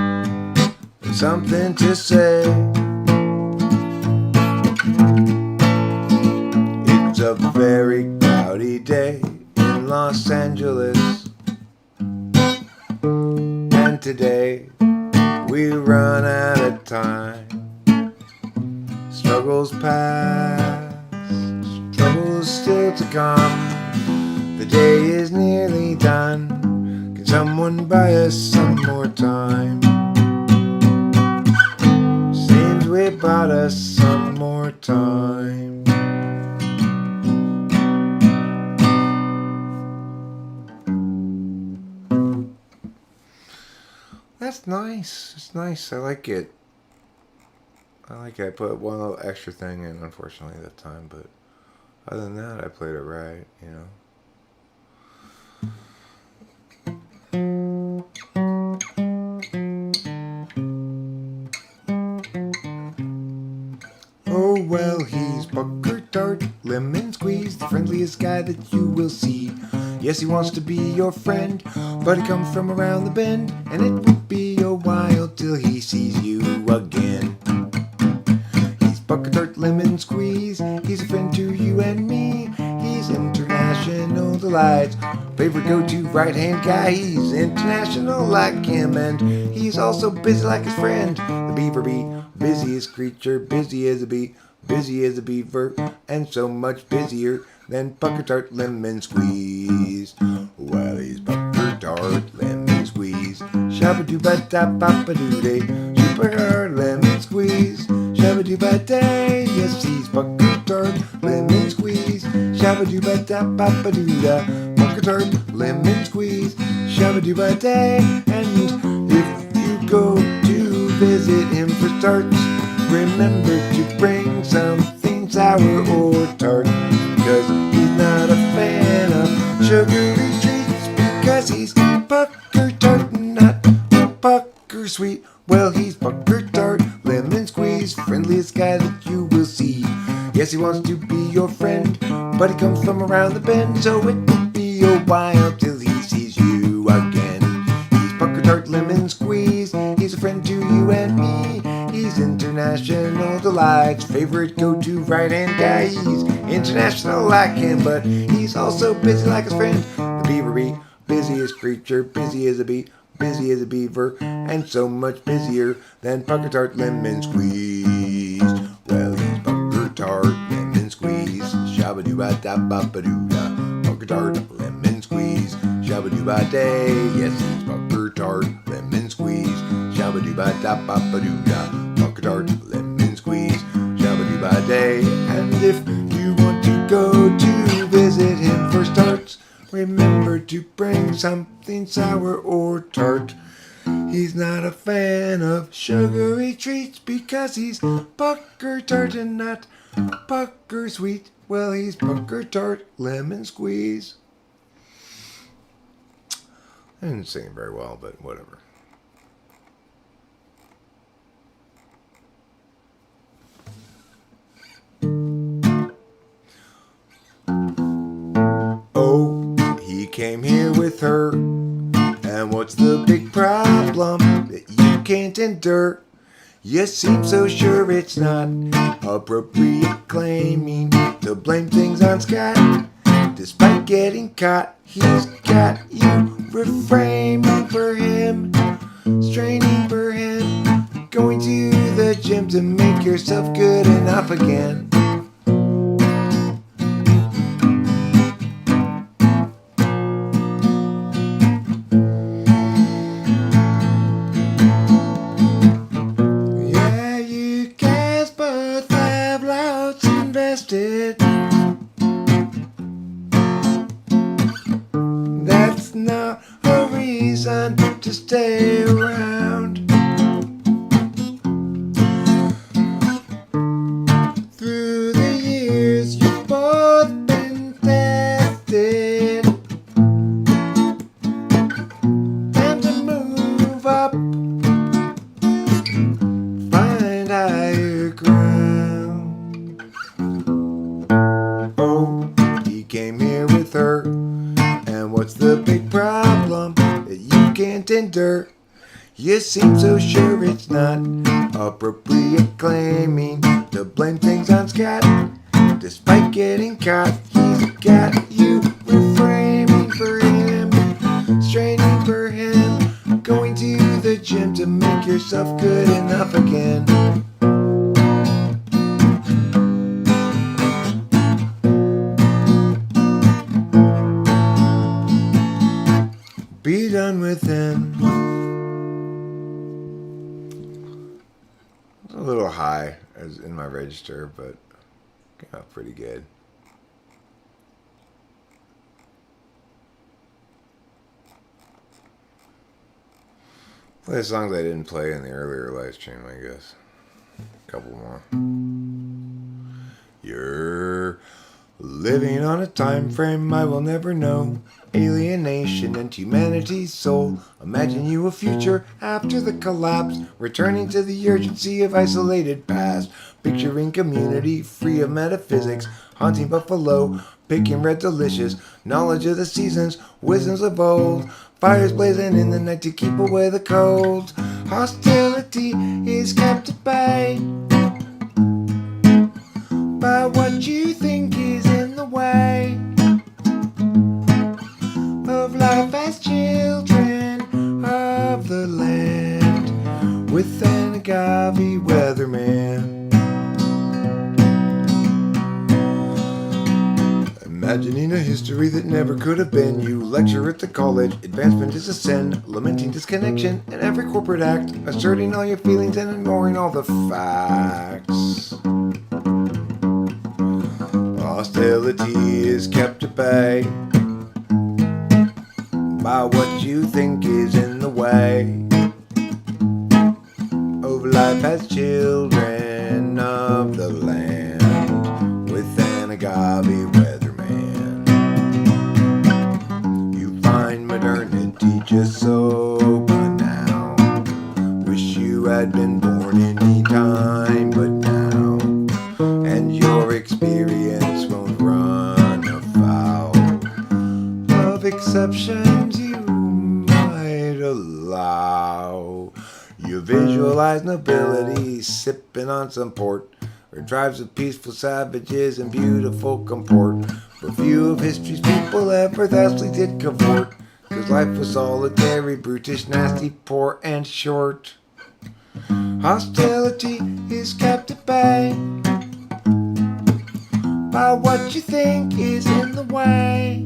something to say. It's a very cloudy day in Los Angeles, and today we run out of time. Struggles past, struggles still to come. The day is nearly done. Can someone buy us some more time? Seems we bought us some more time. That's nice. It's nice. I like it. I put one little extra thing in, unfortunately, that time, but other than that, I played it right, you know. Oh, well, he's pucker tart, lemon squeeze, the friendliest guy that you will see. Yes, he wants to be your friend, but he comes from around the bend, and it will be a while till he sees you again. He's pucker tart, lemon squeeze, he's a friend to you and me. He's international delights, favorite go-to right-hand guy. He's international like him, and he's also busy like his friend, the beaver bee. Busiest creature, busy as a bee, busy as a beaver, and so much busier than pucker tart lemon squeeze. Well, he's pucker tart lemon squeeze. Shabba-doo-ba-da-ba-ba-doo-day. Pucker tart lemon squeeze. Shabba-doo-ba-day. Yes, he's pucker tart lemon squeeze. Shabba-doo-ba-da-ba-ba-doo-da. Pucker tart lemon squeeze. Shabba-doo-ba-day. And if you go to visit him for starts, remember to bring something sour or tart, because he's not a fan of sugary treats, because he's pucker tart, not pucker sweet. Well, he's pucker tart, lemon squeeze, friendliest guy that you will see. Yes, he wants to be your friend, but he comes from around the bend, so it will be a while till he sees you again. He's pucker tart, lemon squeeze, he's a friend to you and me. He's international delights, favorite go-to right-hand guy. He's international like him, but he's also busy like his friend, the beaver bee. Busiest creature, busy as a bee, busy as a beaver, and so much busier than pucker tart lemon squeeze. Well, he's pucker tart lemon squeeze. Shabba-doo-ba-da-ba-ba-doo-da. Pucker tart lemon squeeze. Shabba-doo-ba-day. Yes, he's pucker tart lemon squeeze. Shabba-doo-ba-da-ba-ba-doo-da. Pucker tart lemon squeeze. Shabba-doo-ba-day. And if you want to go to visit him for starts, remember to bring something sour or tart. He's not a fan of sugary treats, because he's pucker tart and not pucker sweet. Well, he's pucker tart lemon squeeze. I didn't sing it very well, but whatever. came here with her. And what's the big problem that you can't endure? You seem so sure it's not appropriate claiming to blame things on Scott. Despite getting caught, he's got you reframing for him, straining for him, going to the gym to make yourself good enough again. Yeah, you guys both have lots invested. That's not a reason to stay around. Through the years, you've both been tested. Time to move up, find higher ground. Oh, he came here with her. And what's the big problem that you can't endure? You seem so sure it's not appropriate claiming to blame things on Scott. Despite getting caught, he's got you reframing for him, straining for him, going to the gym to make yourself good enough again. Be done with him. It's a little high as in my register, but came out pretty good. Play the songs I didn't play in the earlier live stream, I guess. A couple more. You're living on a time frame I will never know. Alienation and humanity's soul. Imagine you a future after the collapse, returning to the urgency of isolated past. Picturing community free of metaphysics, haunting buffalo, picking red delicious, knowledge of the seasons, wisdoms of old. Fires blazing in the night to keep away the cold. Hostility is kept at bay by what you think is in the way of life as children of the land, with an agave weatherman. Imagining a history that never could have been. You lecture at the college, advancement is a sin, lamenting disconnection in every corporate act, asserting all your feelings and ignoring all the facts. Hostility is kept at bay by what you think is in the way of life as children of the land, with an agave weatherman. You find modernity just so banal. Wish you had been born any time but now, and your experience won't run afoul of exceptions you might allow. You visualize nobility sipping on some port, or drives of peaceful savages in beautiful comport. But few of history's people ever thusly did cavort, 'cause life was solitary, brutish, nasty, poor, and short. Hostility is kept at bay by what you think is in the way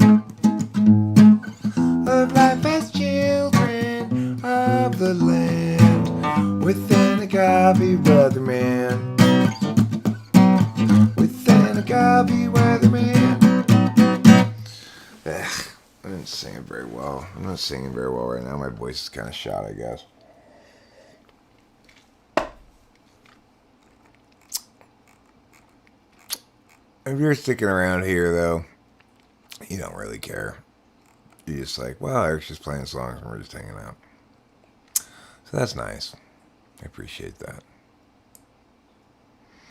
of life as children of the land, with an agave weatherman. With an agave weatherman. I didn't sing it very well. I'm not singing very well right now. My voice is kind of shot, I guess. If you're sticking around here, though, you don't really care. You're just like, well, Eric's just playing songs and we're just hanging out. So that's nice. I appreciate that.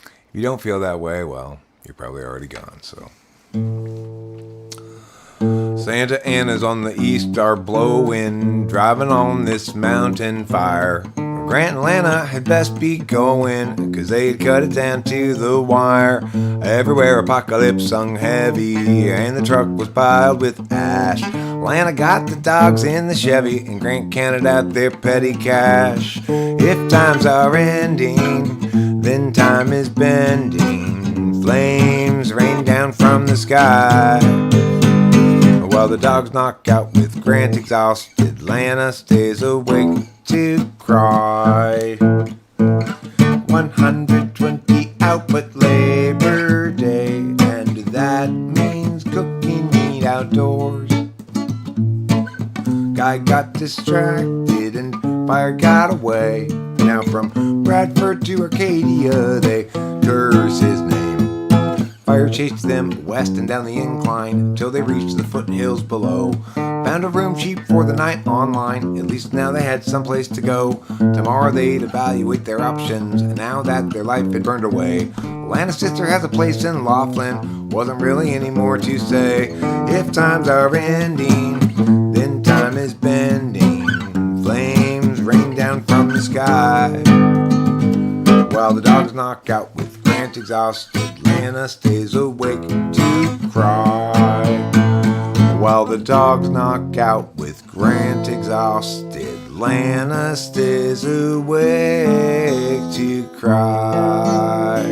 If you don't feel that way, well, you're probably already gone. So Santa Ana's on the east are blowing, driving on this mountain fire. Grant and Lana had best be going, 'cause they'd cut it down to the wire. Everywhere apocalypse hung heavy, and the truck was piled with ash. Lana got the dogs in the Chevy, and Grant counted out their petty cash. If times are ending, then time is bending. Flames rain down from the sky, while the dogs knock out with Grant exhausted. Lana stays awake to cry. 120 out but Labor Day, and that means cooking meat outdoors. Guy got distracted and fire got away. Now from Bradford to Arcadia they curse his name. Fire chased them west and down the incline till they reached the foothills below. Found a room cheap for the night online, at least now they had someplace to go. Tomorrow they'd evaluate their options, now that their life had burned away. Lana's sister has a place in Laughlin, wasn't really any more to say. If times are ending, then time is bending. Flames rain down from the sky, while the dogs knock out with Grant exhausted. Lana stays awake to cry, while the dogs knock out with Grant exhausted. Lana stays awake to cry.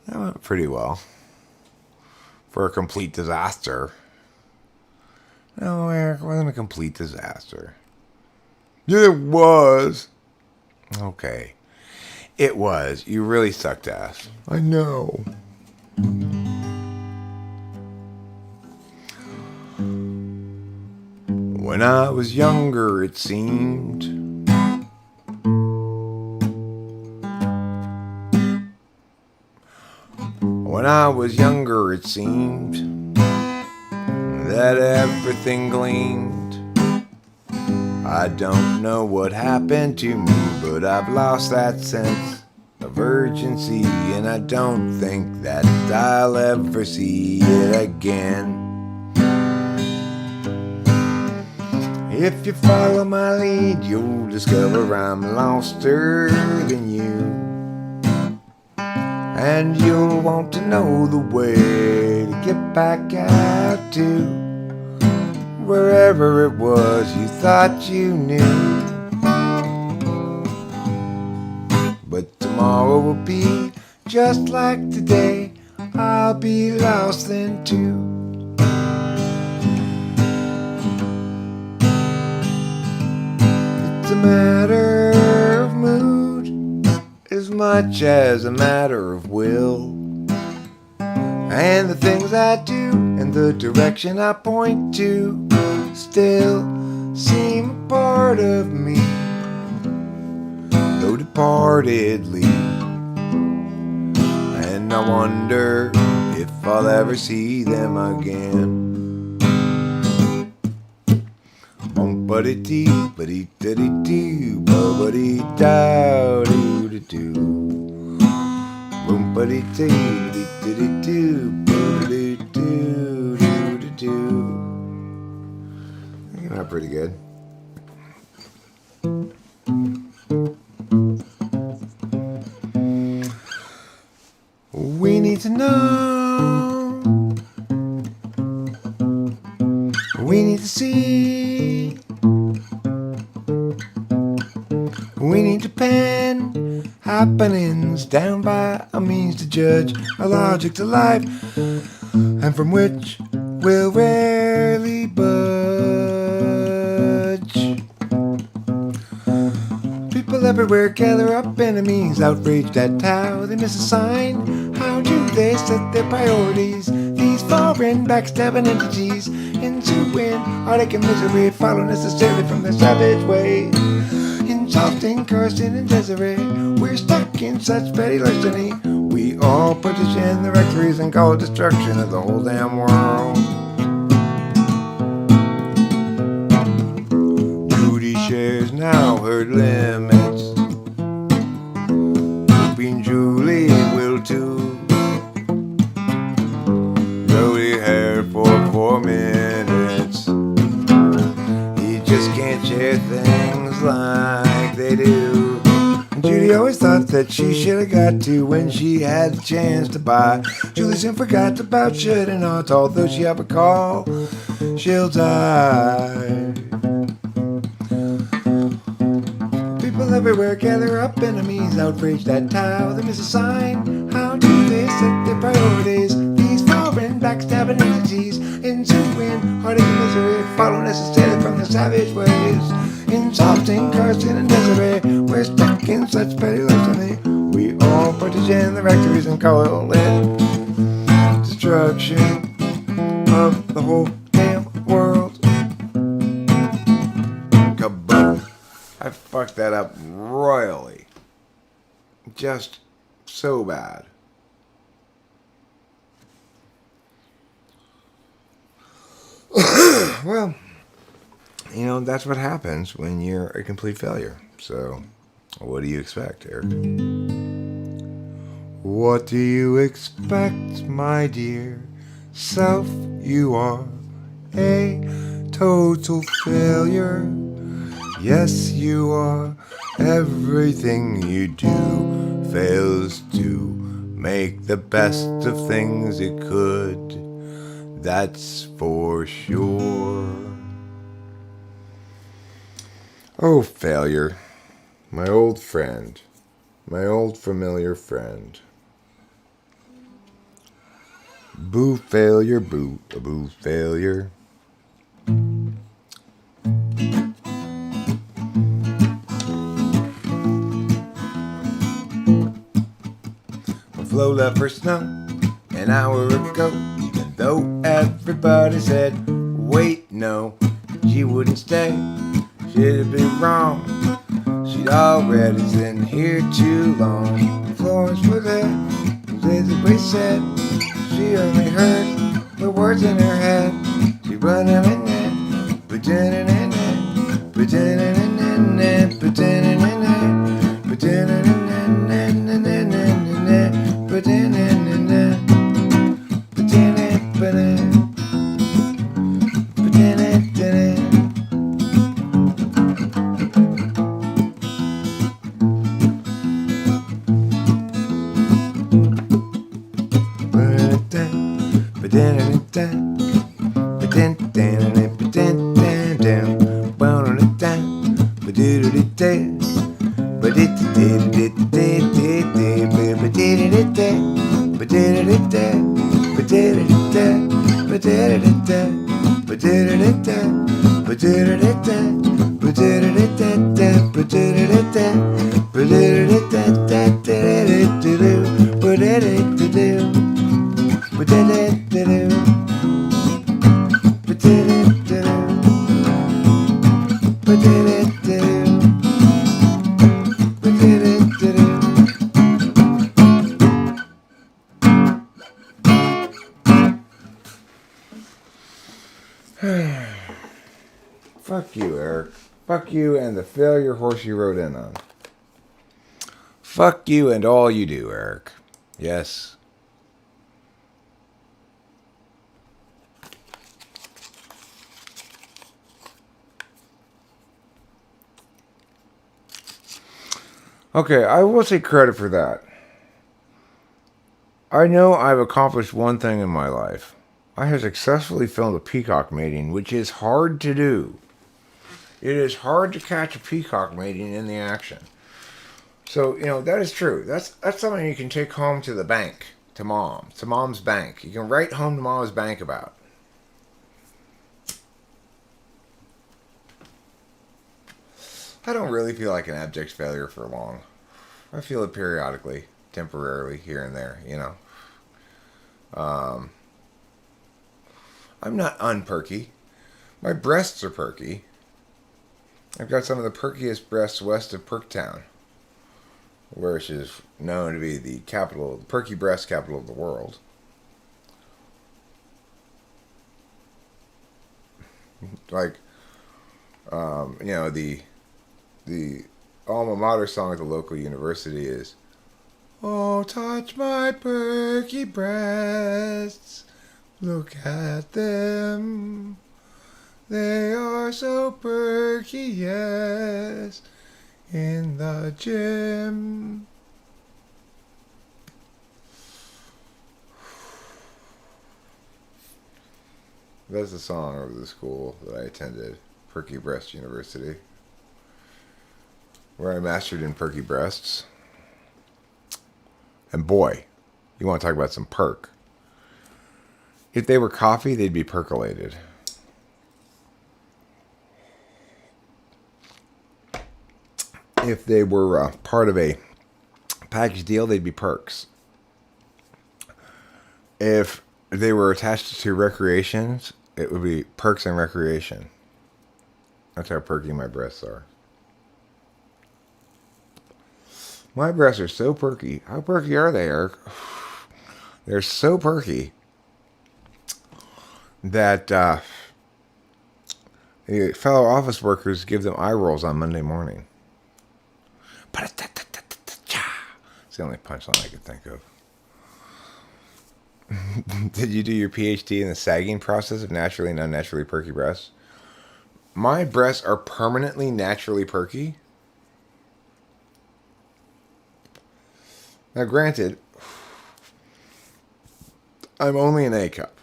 That went pretty well for a complete disaster. No, Eric, it wasn't a complete disaster. It was. Okay. It was. You really sucked ass. I know. When I was younger, it seemed When I was younger, it seemed that everything gleamed. I don't know what happened to me, but I've lost that sense of urgency, and I don't think that I'll ever see it again. If you follow my lead, you'll discover I'm loster than you, and you'll want to know the way to get back out to wherever it was you thought you knew. But tomorrow will be just like today. I'll be lost then too. It's a matter of mood as much as a matter of will, and the things I do and the direction I point to still seem a part of me, though departedly. And I wonder if I'll ever see them again. Bum-ba-dee-dee, ba-dee-da-dee-doo, ba-ba-dee-da-doo-doo-doo. Boom-ba-dee-dee, dee-dee-dee-doo, ba-dee-doo-doo-doo-doo. Came out pretty good. We need to know. We need to see. We need to pen happenings down by a means to judge, a logic to life, and from which we'll rarely budge. People everywhere gather up, enemies outraged at how they miss a sign. How do they set their priorities? These foreign backstabbing entities into heartache and misery, follow necessarily from their savage ways. Insulting, cursing, and Desiree, we're stuck in such petty larceny. We all partition the rectories and call it destruction of the whole damn world. Duty shares now heard limits. Judy always thought that she should have got to when she had the chance to buy. Julie soon forgot about should and ought, although she have a call, she'll die. People everywhere gather up, enemies outraged at how they miss a sign. How do they set their priorities? These foreign backstabbing entities, ensuing heartache and misery, follow necessarily from the savage ways. Insulting, cursing, and misery, we're stuck in such petty larceny. We all partage in the rectories and call it destruction of the whole damn world. Kaboom. I fucked that up royally. Just so bad. Well, you know, that's what happens when you're a complete failure. So, what do you expect, Eric? What do you expect, my dear self? You are a total failure. Yes, you are. Everything you do fails to make the best of things it could. That's for sure. Oh, failure. My old friend. My old familiar friend. Boo failure, boo, a boo failure. Flo left for snow an hour ago, even though everybody said, wait, no, she wouldn't stay. She'd be wrong. She'd already been here too long. Florence was there, basically said, she only heard the words in her head. She run them in there, pretending in there, pretending in there, pretending in there, pretending in there, pretending in there, pretending, pretending, pretending. Fuck you, Eric. Fuck you and the failure horse you rode in on. Fuck you and all you do, Eric. Yes. Okay, I will take credit for that. I know I've accomplished one thing in my life. I have successfully filmed a peacock mating, which is hard to do. It is hard to catch a peacock mating in the action. So, you know, that is true. That's something you can take home to the bank, to mom's bank. You can write home to mom's bank about. I don't really feel like an abject failure for long. I feel it periodically, temporarily, here and there, you know. I'm not unperky. My breasts are perky. I've got some of the perkiest breasts west of Perktown, which is known to be the capital, the perky breast capital of the world. Like, you know, the alma mater song at the local university is, "Oh, touch my perky breasts, look at them, they are so perky, yes, in the gym. That's the song of the school that I attended, Perky Breast University, where I mastered in perky breasts. And boy, you want to talk about some perk. If they were coffee, they'd be percolated. If they were part of a package deal, they'd be perks. If they were attached to recreations, it would be perks and recreation. That's how perky my breasts are. My breasts are so perky. How perky are they, Eric? They're so perky that the fellow office workers give them eye rolls on Monday morning. It's the only punchline I could think of. Did you do your PhD in the sagging process of naturally and unnaturally perky breasts? My breasts are permanently naturally perky. Now, granted, I'm only an A cup.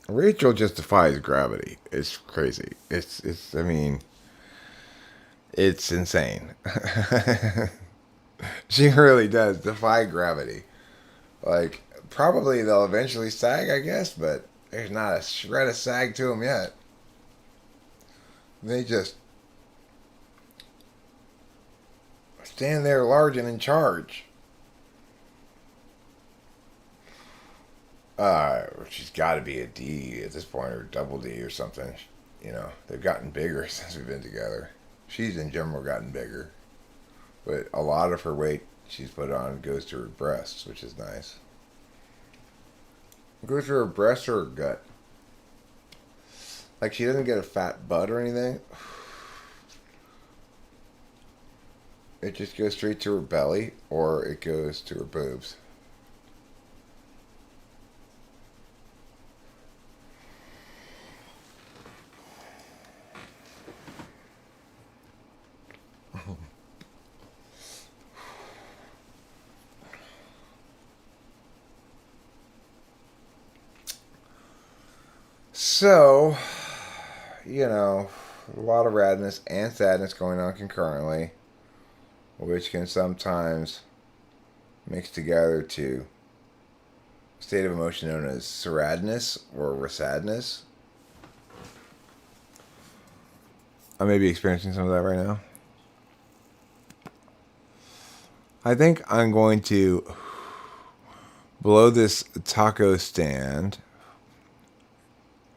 Rachel just defies gravity. It's crazy. It's insane. She really does defy gravity. Like, probably they'll eventually sag, I guess, but there's not a shred of sag to them yet. They just stand there large and in charge. She's got to be a D at this point, or double D or something. You know, they've gotten bigger since we've been together. She's in general gotten bigger. But a lot of her weight she's put on goes to her breasts, which is nice. It goes to her breasts or her gut. Like, she doesn't get a fat butt or anything. It just goes straight to her belly, or it goes to her boobs. So, you know, a lot of radness and sadness going on concurrently, which can sometimes mix together to a state of emotion known as ssuradness or resadness. I may be experiencing some of that right now. I think I'm going to blow this taco stand.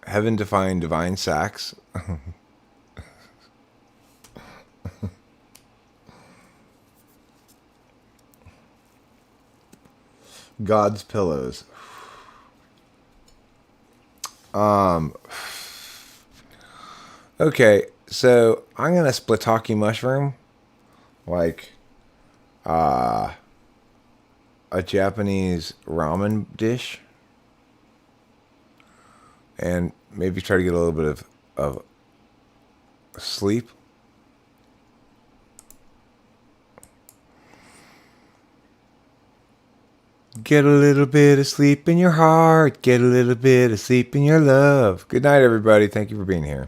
Heaven defying divine sacks. God's pillows. Okay, so I'm gonna splitaki mushroom like a Japanese ramen dish. And maybe try to get a little bit of sleep. Get a little bit of sleep in your heart. Get a little bit of sleep in your love. Good night, everybody. Thank you for being here.